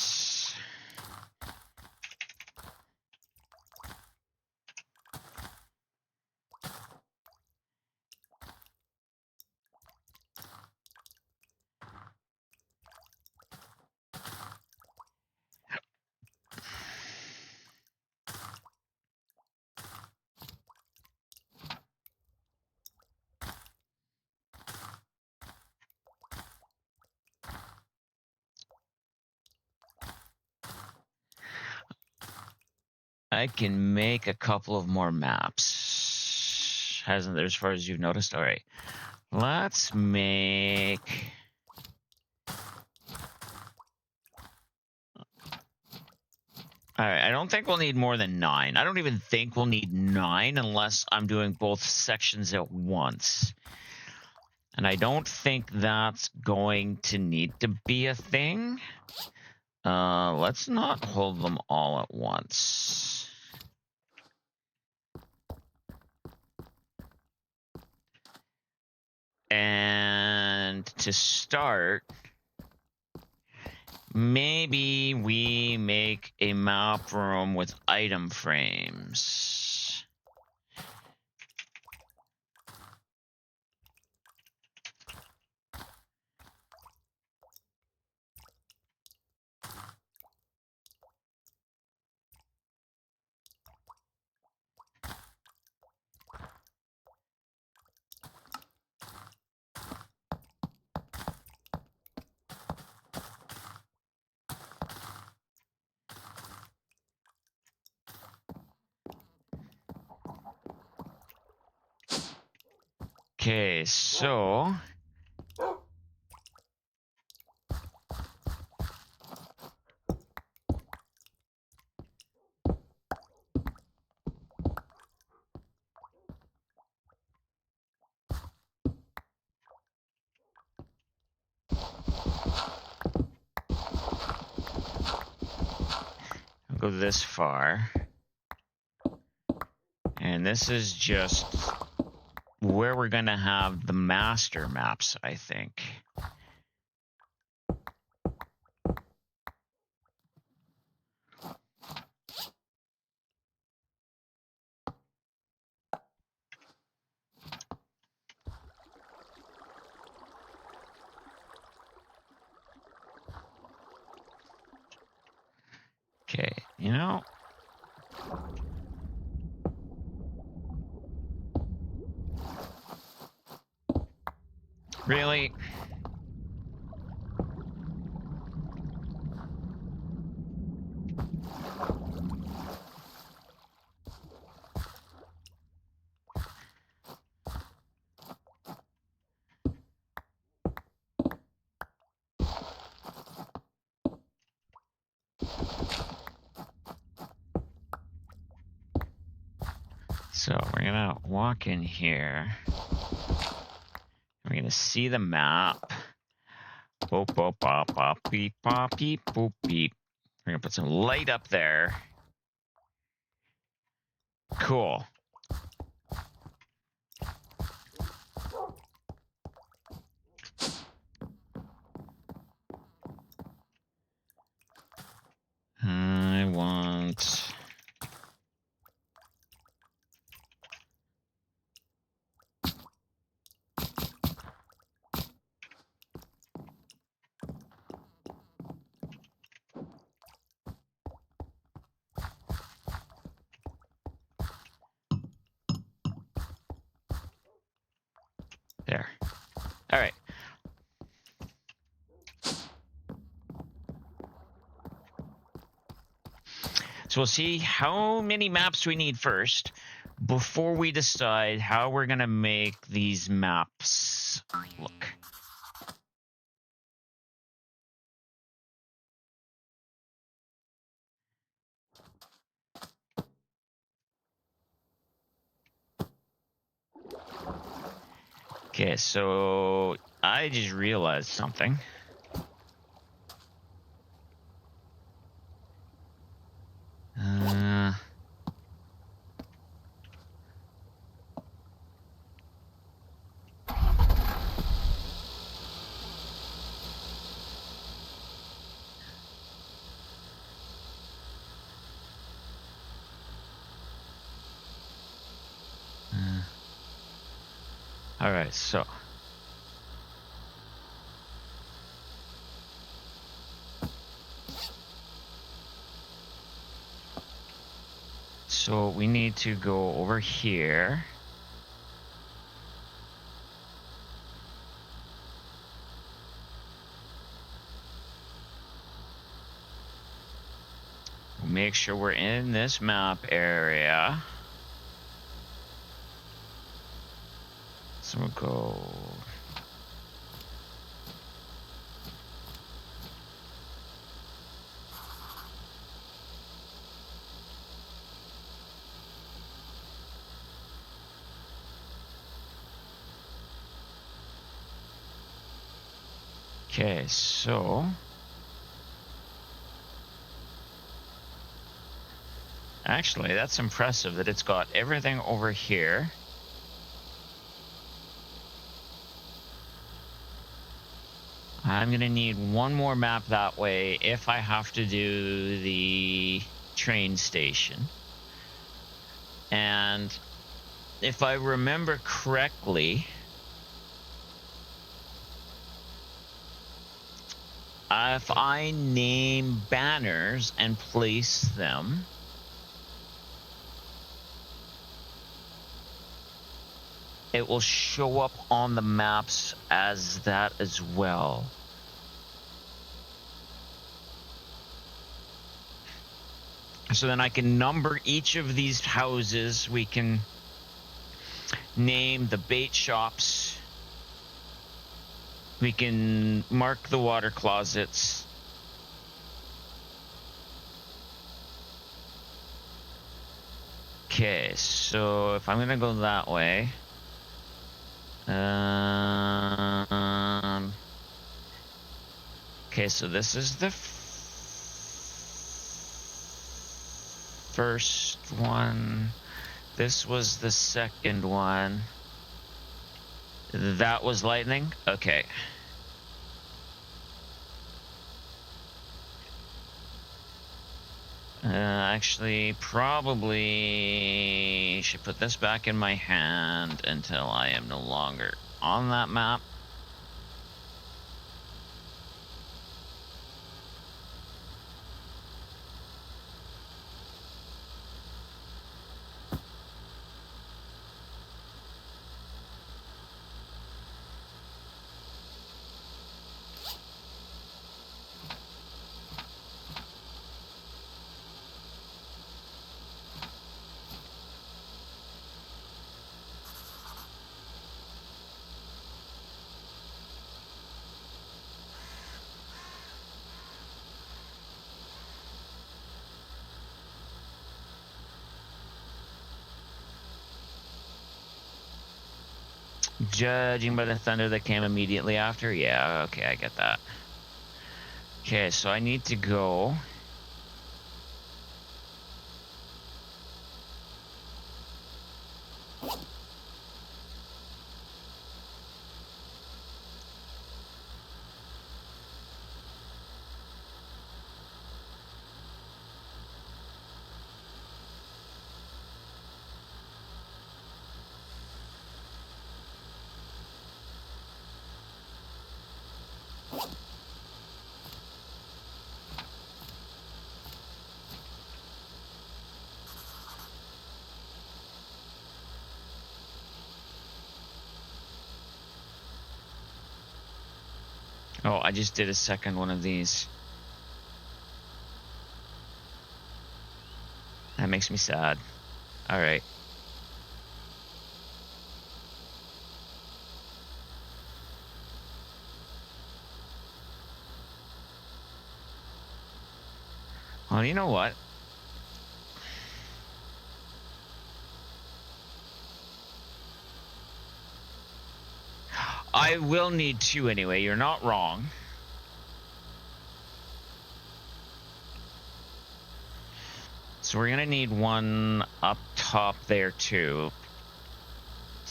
I can make a couple of more maps. Hasn't there, as far as you've noticed? All right. Let's make... All right, I don't think we'll need more than 9. I don't even think we'll need 9 unless I'm doing both sections at once. And I don't think that's going to need to be a thing. Let's not hold them all at once. And to start, maybe we make a map room with item frames. Okay, so I'll go this far. And this is just where we're going to have the master maps, I think. Okay, you know, really? So we're gonna walk in here. We're gonna see the map. Boop, boop, bop, bop, beep, bop, beep, boop, beep. We're gonna put some light up there. Cool. I want... There. All right. So we'll see how many maps we need first before we decide how we're going to make these maps look. Okay, so I just realized something. All right, so we need to go over here. We'll make sure we're in this map area. So we'll go... Okay, so... Actually, that's impressive that it's got everything over here. I'm gonna need one more map that way if I have to do the train station. And if I remember correctly, if I name banners and place them, it will show up on the maps as that as well. So then I can number each of these houses. We can name the bait shops. We can mark the water closets. Okay, so if I'm gonna go that way, okay, so this is the first one. This was the second one. That was lightning? Okay. Actually, probably should put this back in my hand until I am no longer on that map. Judging by the thunder that came immediately after? Yeah, okay, I get that. Okay, so I need to go. Oh, I just did a second one of these. That makes me sad. All right. Well, you know what? I will need two anyway. You're not wrong. So we're gonna need one up top there too.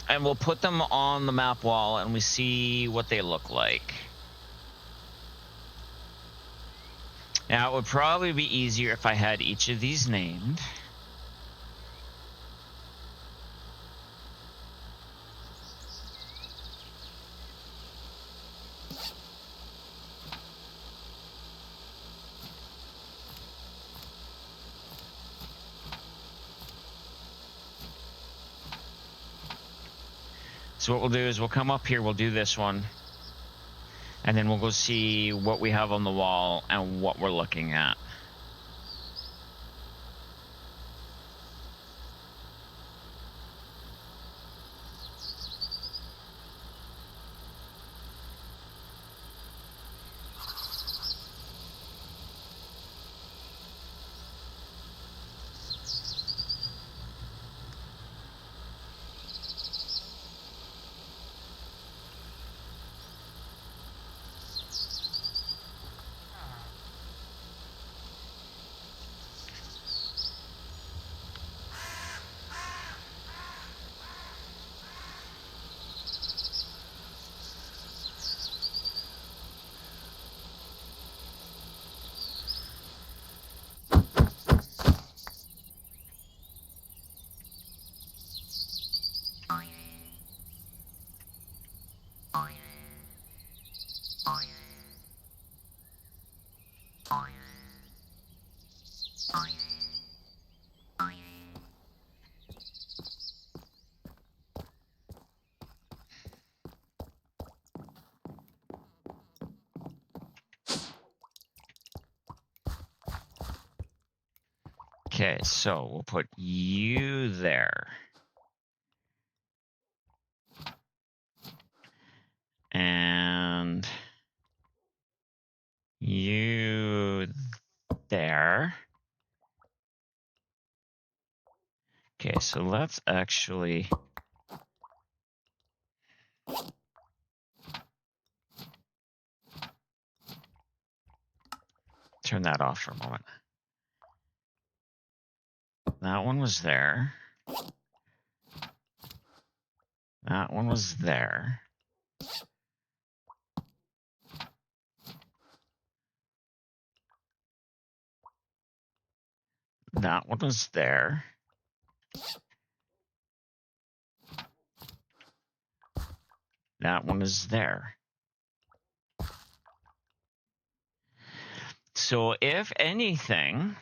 And we'll put them on the map wall and we see what they look like. Now, it would probably be easier if I had each of these named. So what we'll do is we'll come up here, we'll do this one, and then we'll go see what we have on the wall and what we're looking at. Okay, so we'll put you there. Okay, so let's actually turn that off for a moment. That one was there. That one was there. That one was there. That one is there. So if anything,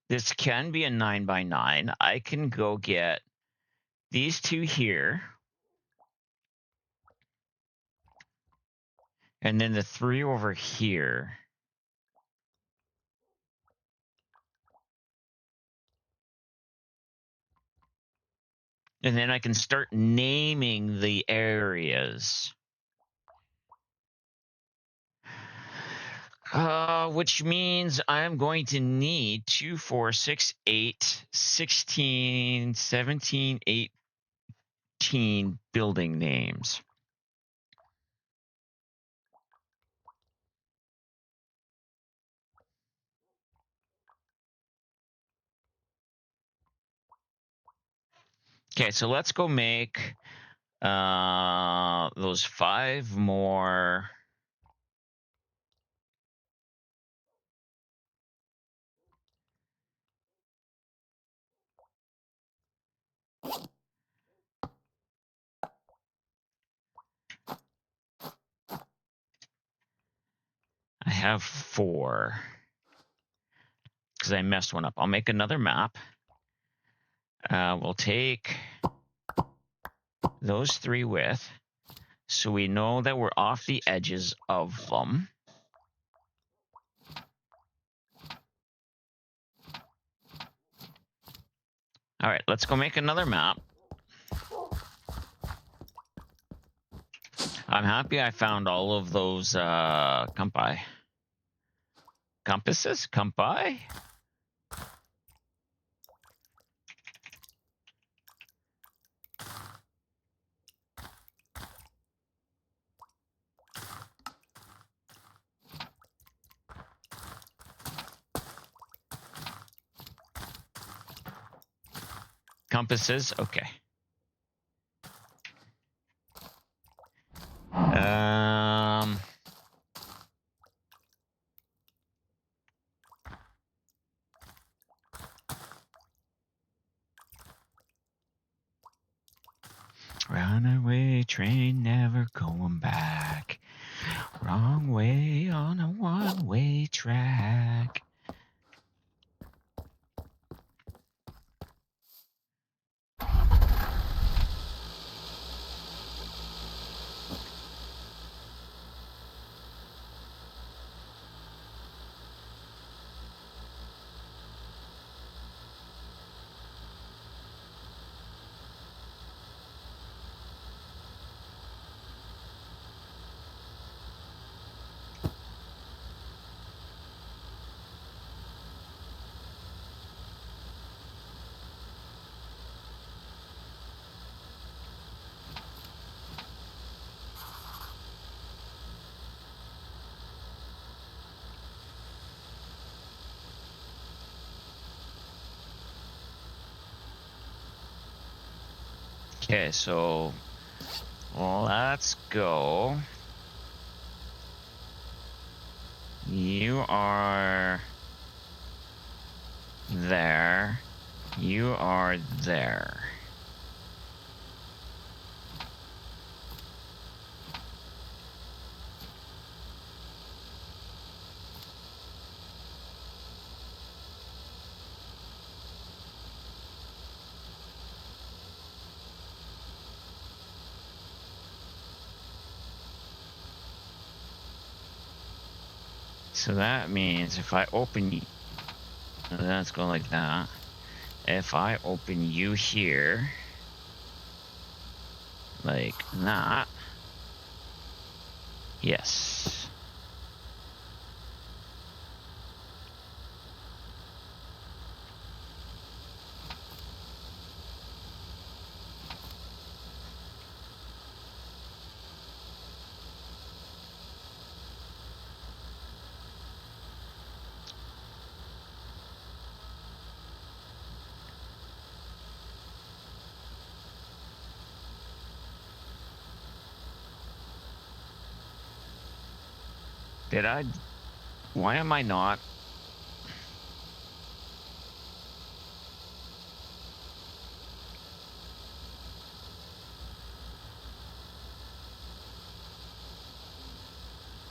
this can be a 9x9. I can go get these two here. And then the 3 over here. And then I can start naming the areas. Which means I'm going to need 2, 4, 6, 8, 16, 17, 18 building names. Okay, so let's go make those 5 more. I have 4 because I messed one up. I'll make another map. We'll take those 3 with, so we know that we're off the edges of them. All right, let's go make another map. I'm happy I found all of those compasses. Compi? Compasses, okay. Runaway train never going back. Wrong way on a one-way track. Okay, so let's go. You are there. You are there. So that means if I open, let's go like that. If I open you here, like that, yes. Did I? Why am I not?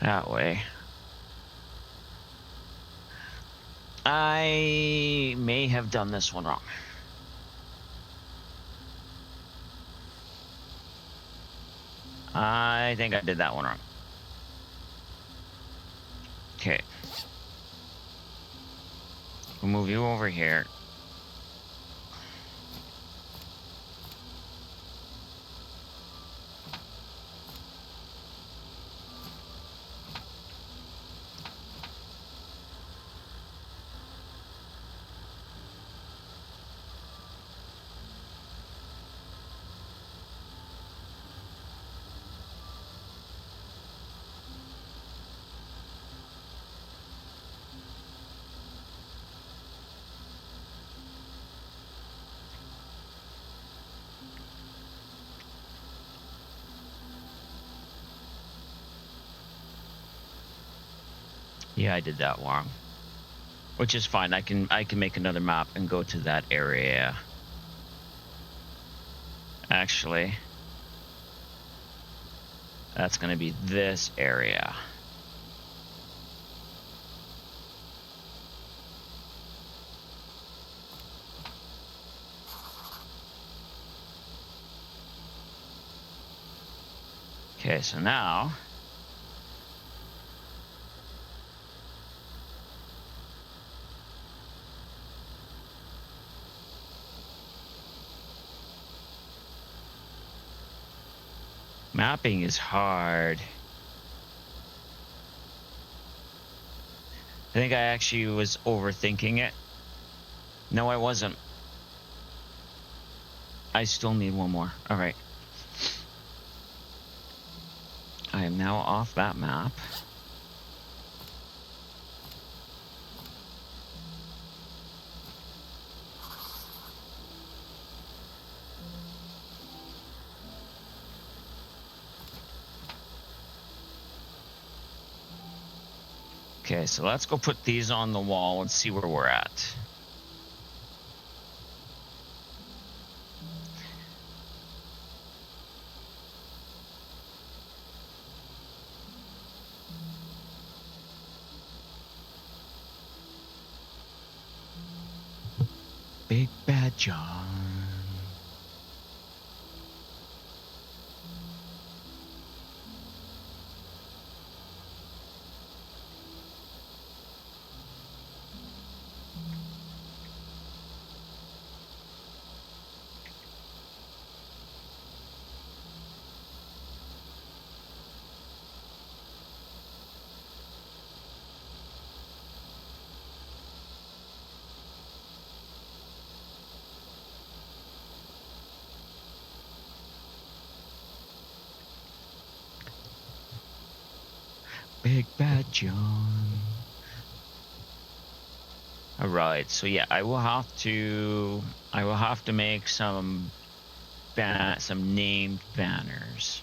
That way. I may have done this one wrong. I think I did that one wrong. Okay. We'll move you over here. Yeah, I did that wrong. Which is fine. I can make another map and go to that area. Actually, that's going to be this area. Okay, so now mapping is hard. I think I actually was overthinking it. No, I wasn't. I still need one more. All right. I am now off that map. Okay, so let's go put these on the wall and see where we're at. Big Bad John. Big Bad John. All right, so yeah, I will have to make some named banners.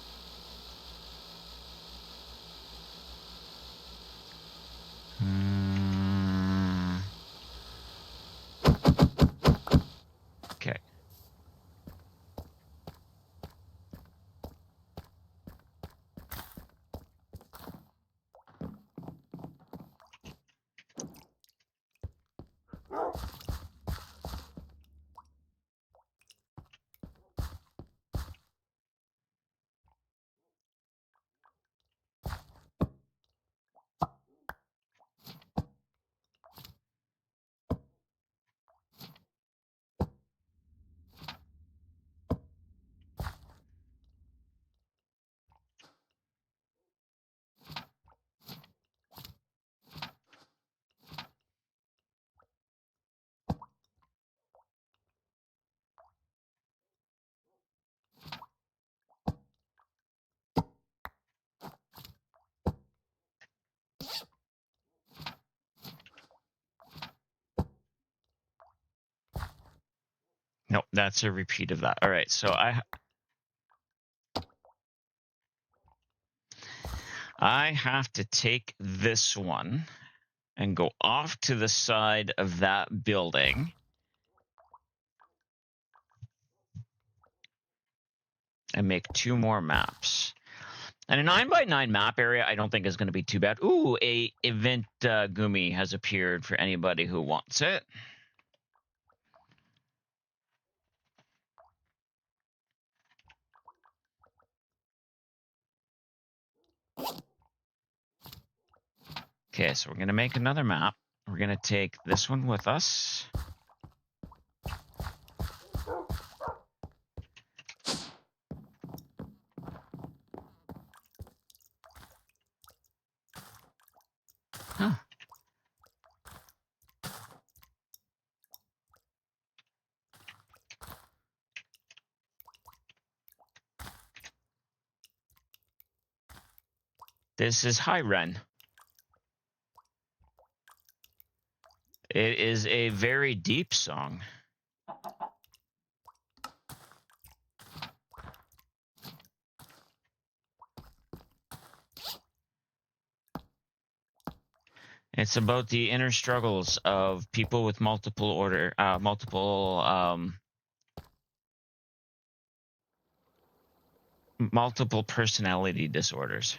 Okay. Nope, that's a repeat of that. All right, so I have to take this one and go off to the side of that building. And make 2 more maps. And a 9x9 map area I don't think is going to be too bad. Ooh, a event Gumi has appeared for anybody who wants it. Okay, so we're going to make another map. We're going to take this one with us. Huh. This is Hyren. It is a very deep song. It's about the inner struggles of people with multiple personality disorders.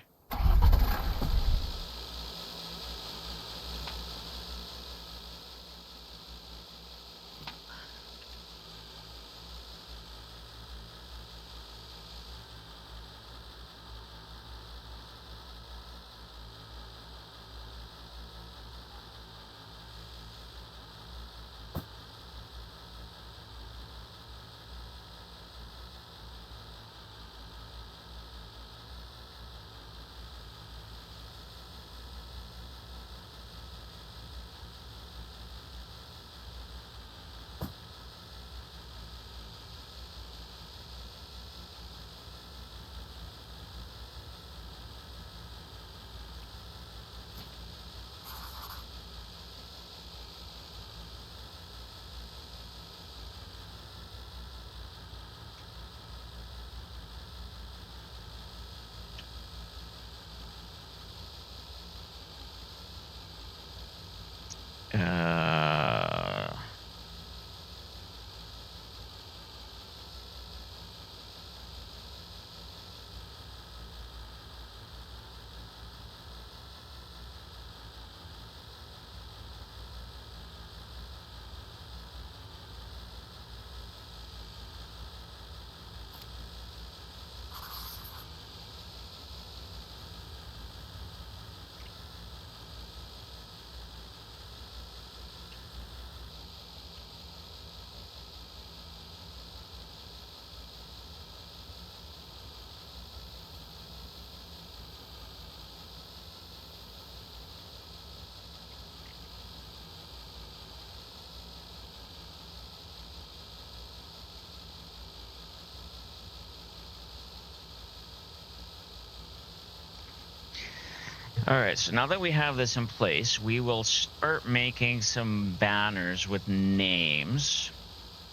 All right, so now that we have this in place, we will start making some banners with names.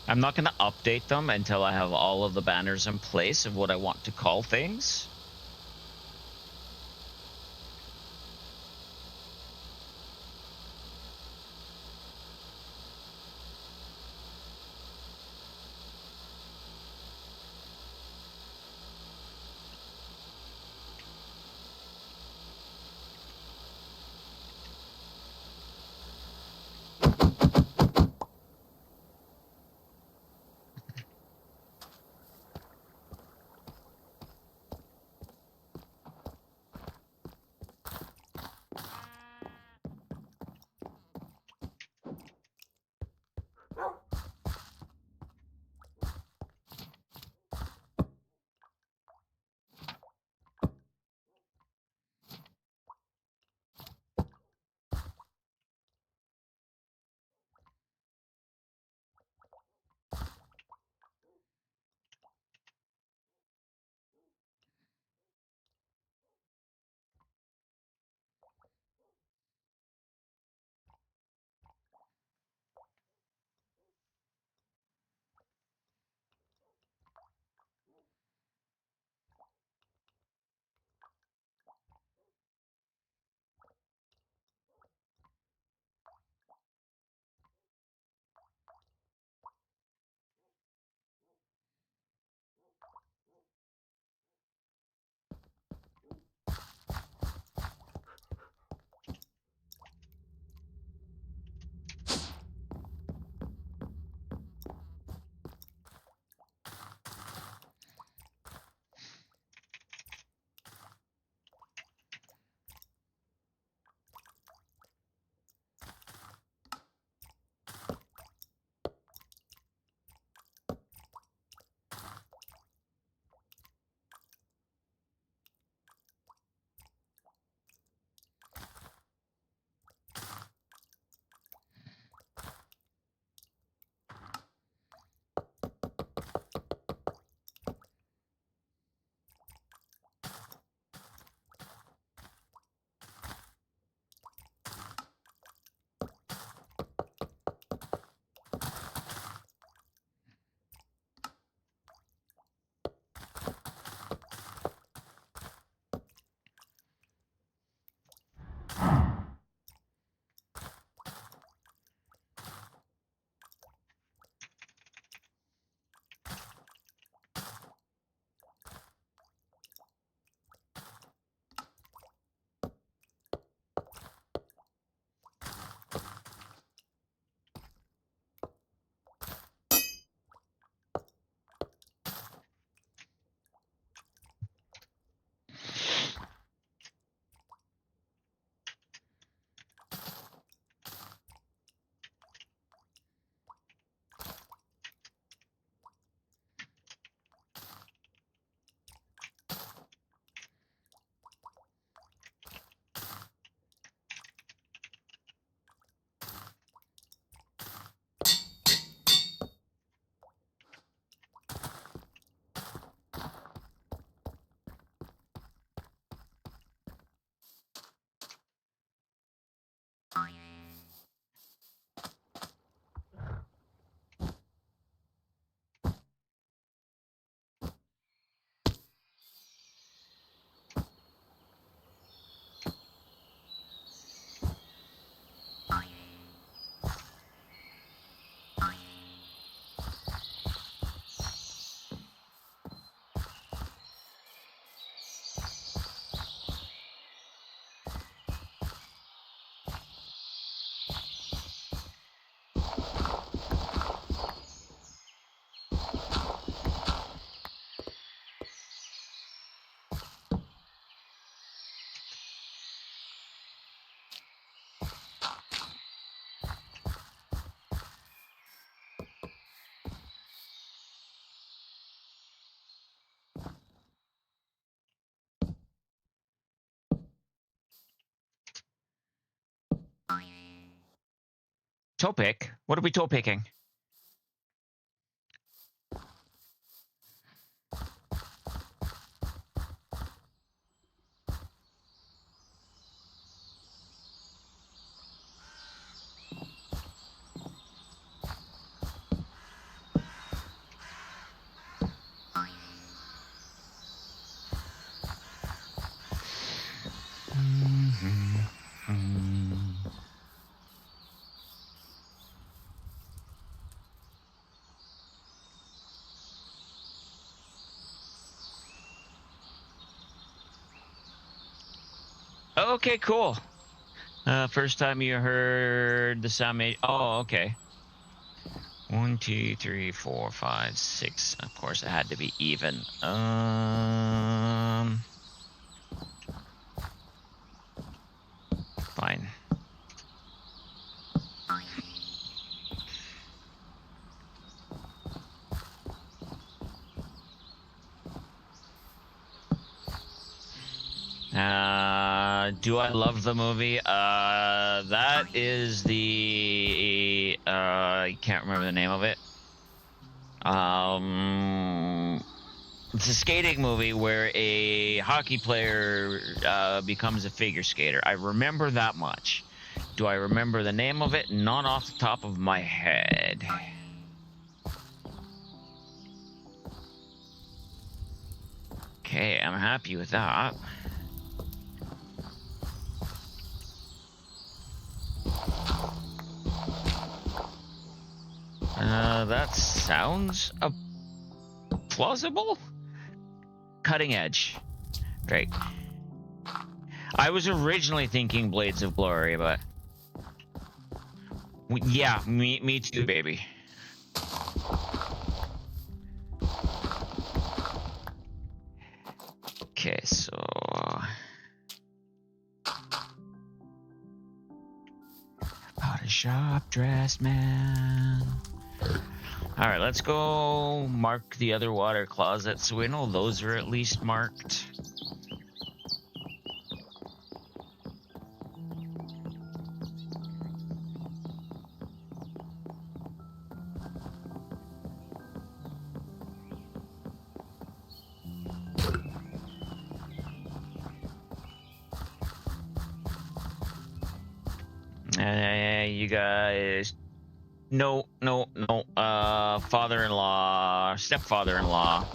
I'm not going to update them until I have all of the banners in place of what I want to call things. Toe pick? What are we toe picking? Okay, cool. First time you heard the sound. Oh, okay. 1, 2, 3, 4, 5, 6. Of course, it had to be even. Fine. Do I love the movie? That is the I can't remember the name of it. It's a skating movie where a hockey player becomes a figure skater. I remember that much. Do I remember the name of it? Not off the top of my head. Okay, I'm happy with that. That sounds plausible. Cutting edge. Great. I was originally thinking Blades of Glory, but yeah, me too, baby. Okay, so about a shop dressed man. All right, let's go mark the other water closets so we know those are at least marked. You guys, no. Father-in-law, stepfather-in-law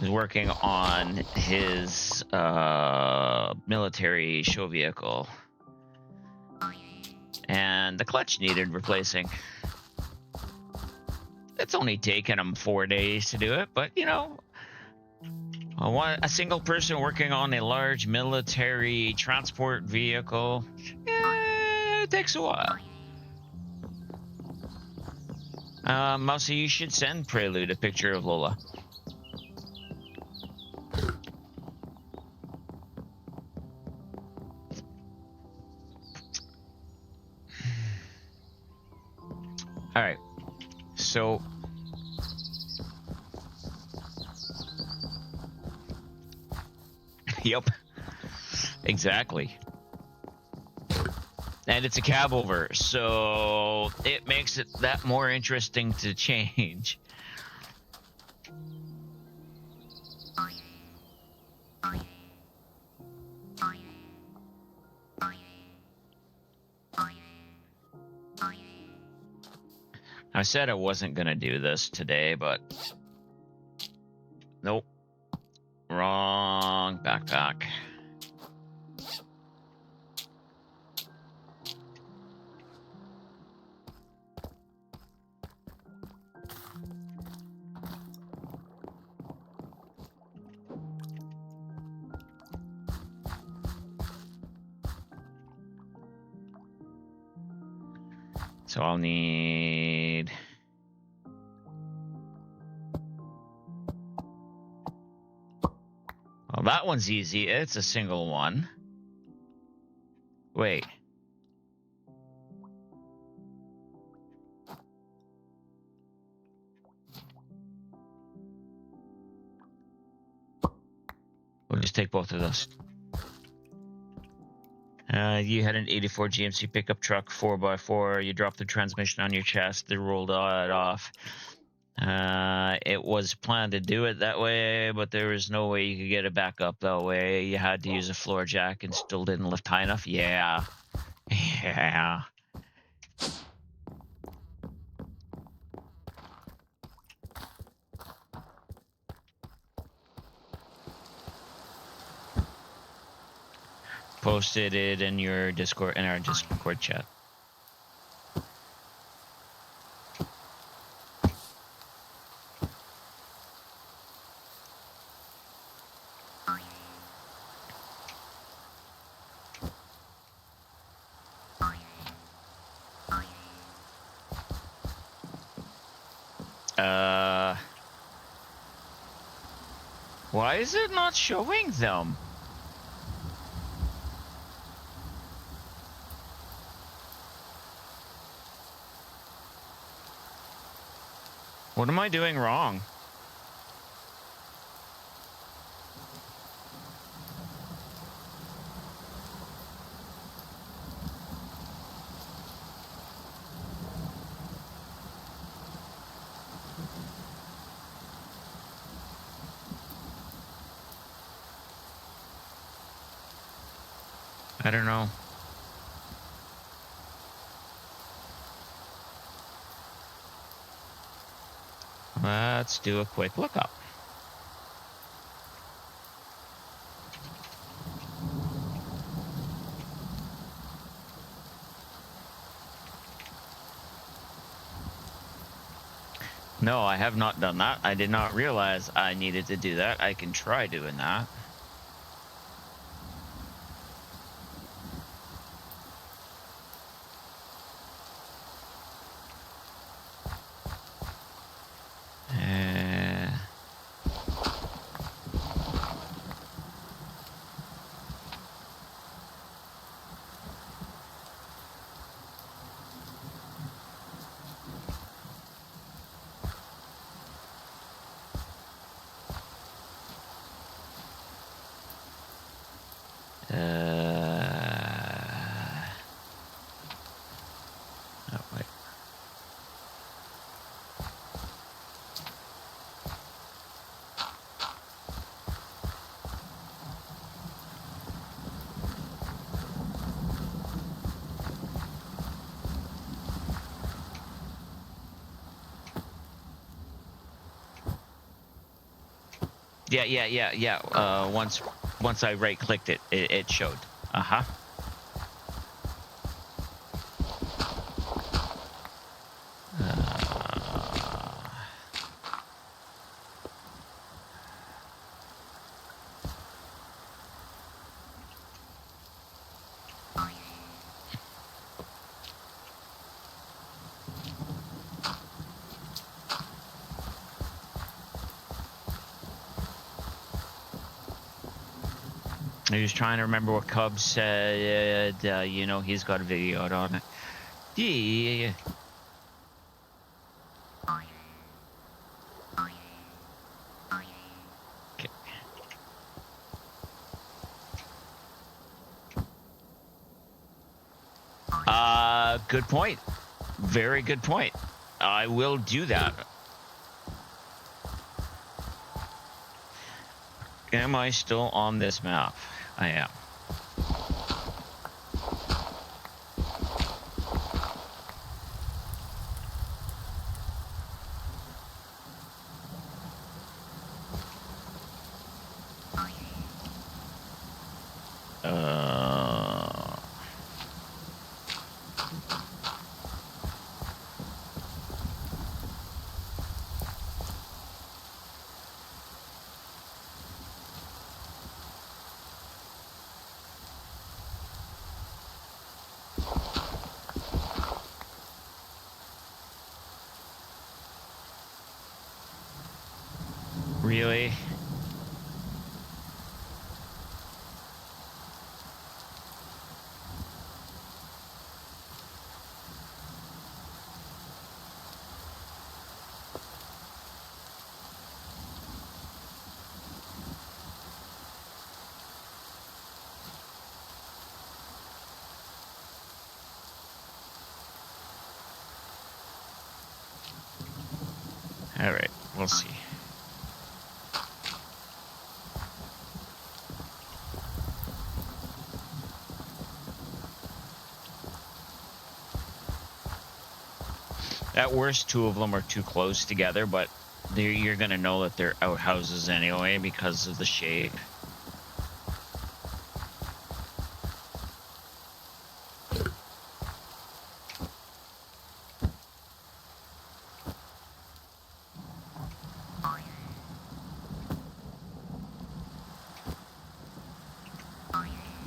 is working on his military show vehicle, and the clutch needed replacing. It's only taken him 4 days to do it, but you know, a single person working on a large military transport vehicle, it takes a while. Mousy, you should send Prelude a picture of Lola. All right, so yep, exactly. And it's a cab over, so it makes it that more interesting to change. I said I wasn't gonna do this today, but nope. Wrong backpack. So I'll need... Well, that one's easy. It's a single one. Wait. We'll just take both of those. You had an 84 GMC pickup truck, 4x4. You dropped the transmission on your chest. They rolled it off. It was planned to do it that way, but there was no way you could get it back up that way. You had to use a floor jack and still didn't lift high enough. Yeah. Yeah. Posted it in your Discord, in our Discord chat. Why is it not showing them? What am I doing wrong? I don't know. Let's do a quick lookup. No, I have not done that. I did not realize I needed to do that. I can try doing that. Oh, wait. Yeah. Once I right clicked it, it showed. I was trying to remember what Cub said. You know, he's got a video out on it. Yeah. Okay. Good point. Very good point. I will do that. Am I still on this map? I am. Really? All right, we'll see. At worst, two of them are too close together, but you're gonna know that they're outhouses anyway because of the shape.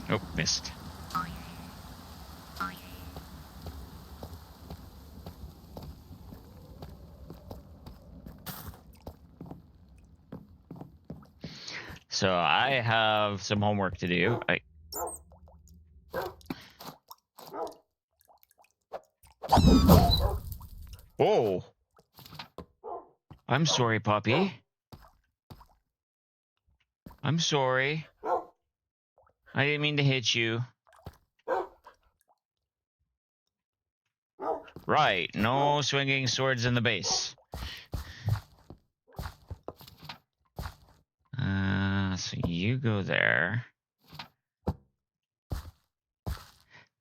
Oh, missed. So I have some homework to do. Oh! I'm sorry, puppy. I'm sorry. I didn't mean to hit you. Right, no swinging swords in the base. So you go there.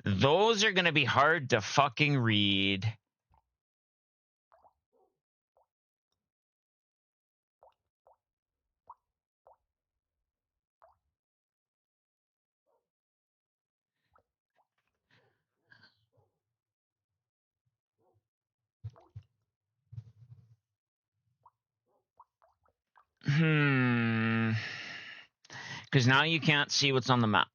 Those are gonna be hard to fucking read. Because now you can't see what's on the map.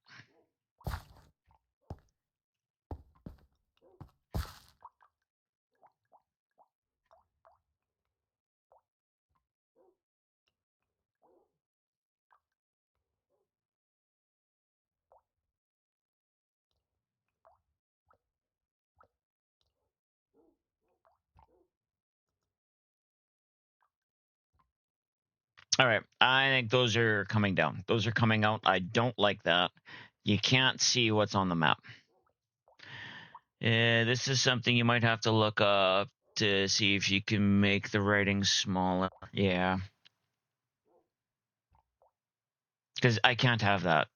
All right, I think those are coming down. Those are coming out. I don't like that. You can't see what's on the map. This is something you might have to look up to see if you can make the writing smaller. Yeah. Because I can't have that.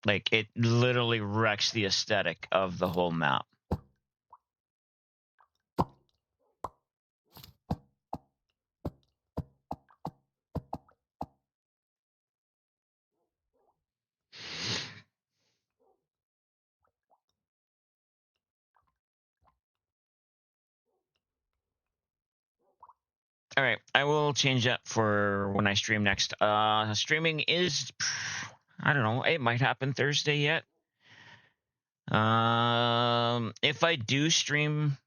Like, it literally wrecks the aesthetic of the whole map. All right, I will change that for when I stream next. Streaming is, I don't know, it might happen Thursday yet. If I do stream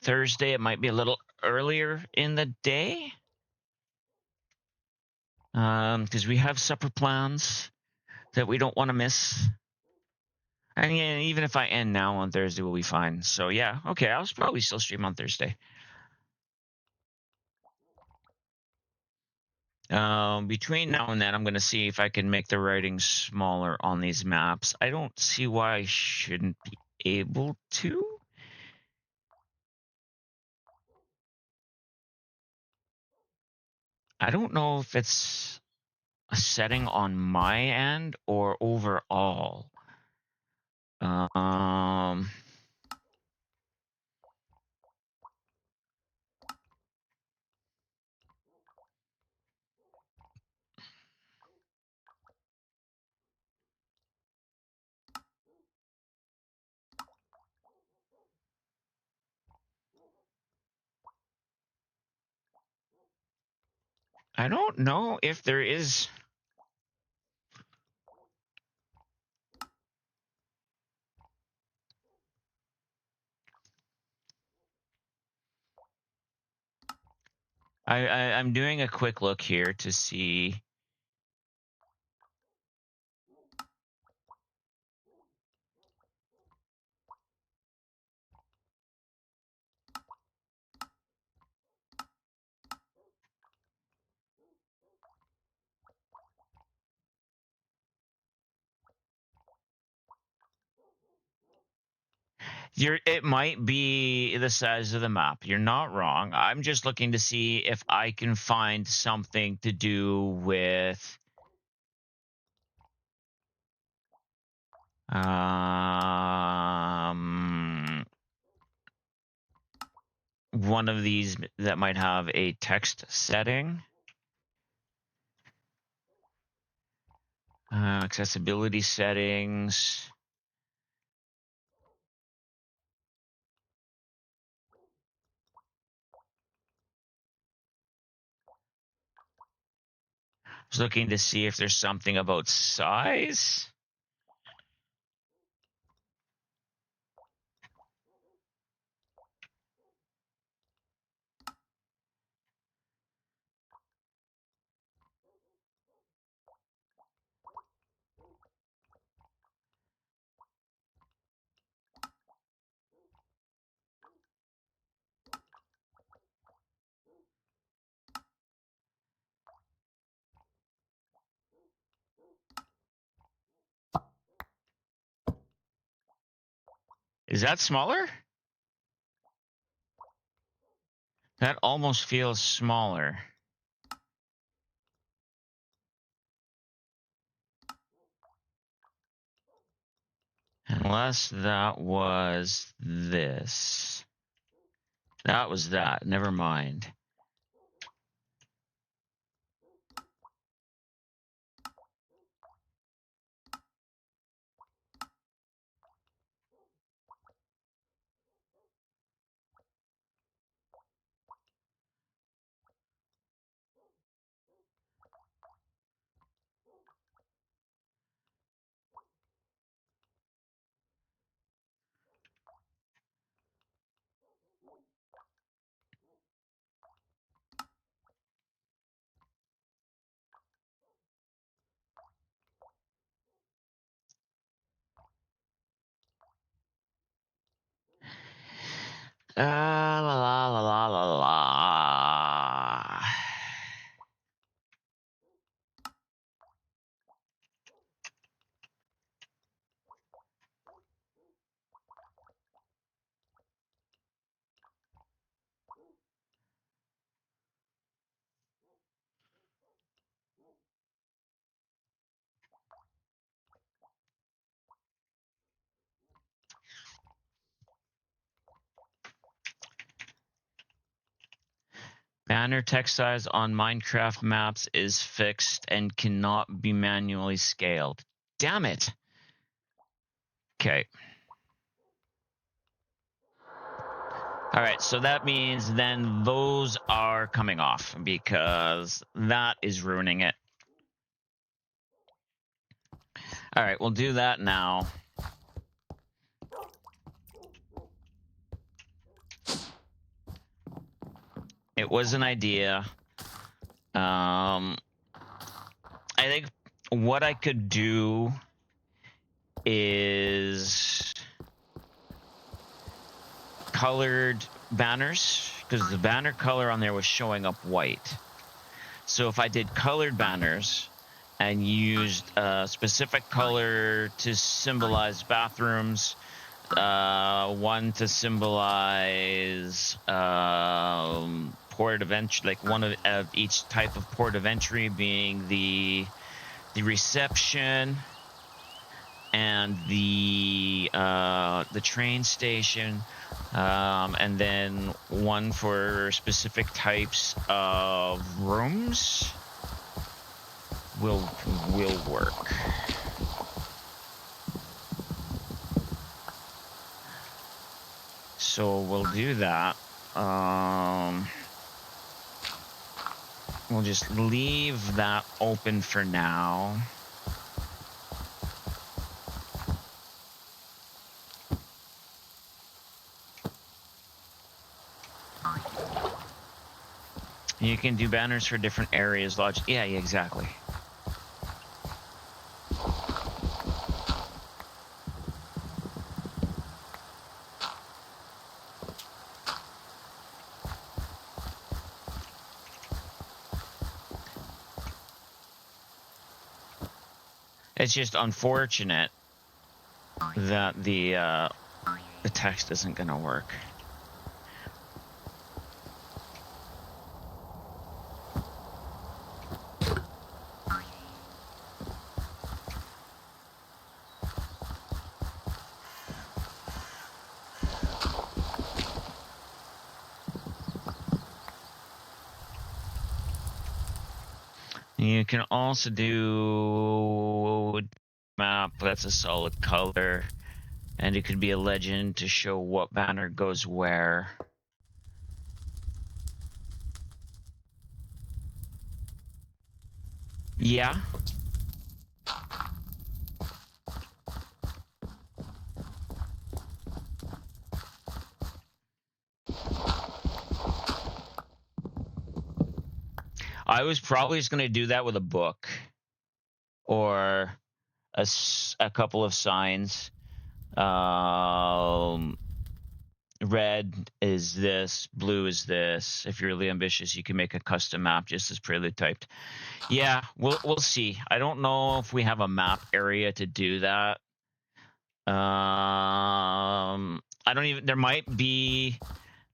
Thursday, it might be a little earlier in the day. Because we have supper plans that we don't want to miss. I mean, even if I end now on Thursday, we'll be fine. So yeah, okay, I'll probably still stream on Thursday. Between now and then, I'm going to see if I can make the writing smaller on these maps. I don't see why I shouldn't be able to. I don't know if it's a setting on my end or overall. I don't know if there is. I'm doing a quick look here to see. It might be the size of the map. You're not wrong. I'm just looking to see if I can find something to do with one of these that might have a text setting. Accessibility settings. I was looking to see if there's something about size. Is that smaller? That almost feels smaller. Unless that was this. That was that. Never mind. La la la la la la. Banner text size on Minecraft maps is fixed and cannot be manually scaled. Damn it. Okay. All right, so that means then those are coming off because that is ruining it. All right, we'll do that now. It was an idea. I think what I could do is colored banners, because the banner color on there was showing up white. So if I did colored banners and used a specific color to symbolize bathrooms, one to symbolize port of entry, like one of each type of port of entry being the reception and the train station, and then one for specific types of rooms will work. So we'll do that. We'll just leave that open for now. You can do banners for different areas. Yeah, exactly. It's just unfortunate that the text isn't going to work. You can also do map that's a solid color, and it could be a legend to show what banner goes where. Yeah. I was probably just going to do that with a book or a couple of signs. Red is this, blue is this. If you're really ambitious, you can make a custom map just as Prelude typed. Yeah, we'll see. I don't know if we have a map area to do that. I don't even. There might be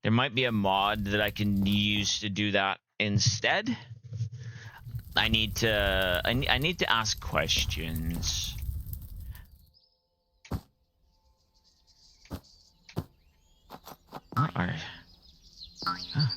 a mod that I can use to do that instead. I need to ask questions. What are? Huh.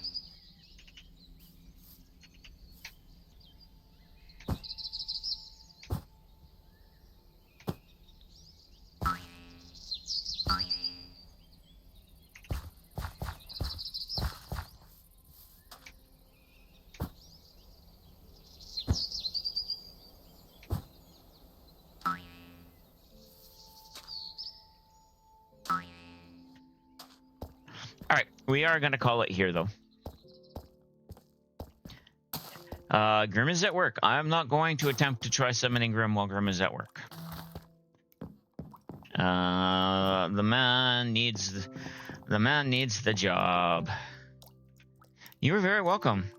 All right, we are going to call it here, though. Grim is at work. I'm not going to attempt to try summoning Grim while Grim is at work. The man needs the job. You're very welcome.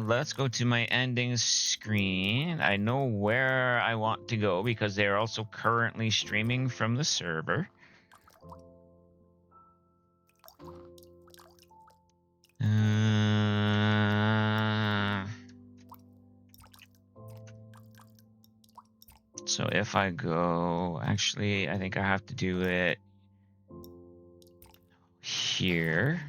Let's go to my ending screen. I know where I want to go because they are also currently streaming from the server. So if I go, actually, I think I have to do it here.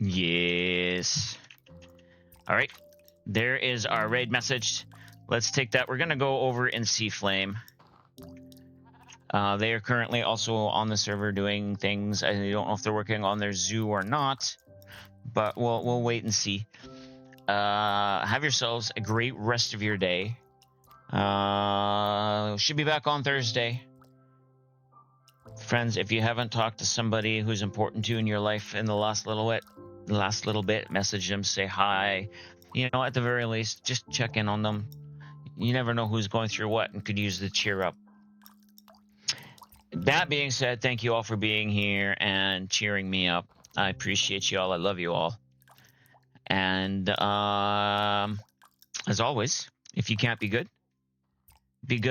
Yes. All right. There is our raid message. Let's take that. We're going to go over in Seaflame. They are currently also on the server doing things. I don't know if they're working on their zoo or not, but we'll wait and see. Have yourselves a great rest of your day. Should be back on Thursday. Friends, if you haven't talked to somebody who's important to you in your life in the last little bit, message them, say hi. You know, at the very least, just check in on them. You never know who's going through what and could use the cheer up. That being said, thank you all for being here and cheering me up. I appreciate you all. I love you all. And as always, if you can't be good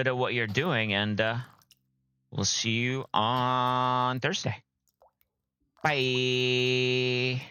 at what you're doing, and we'll see you on Thursday. Bye.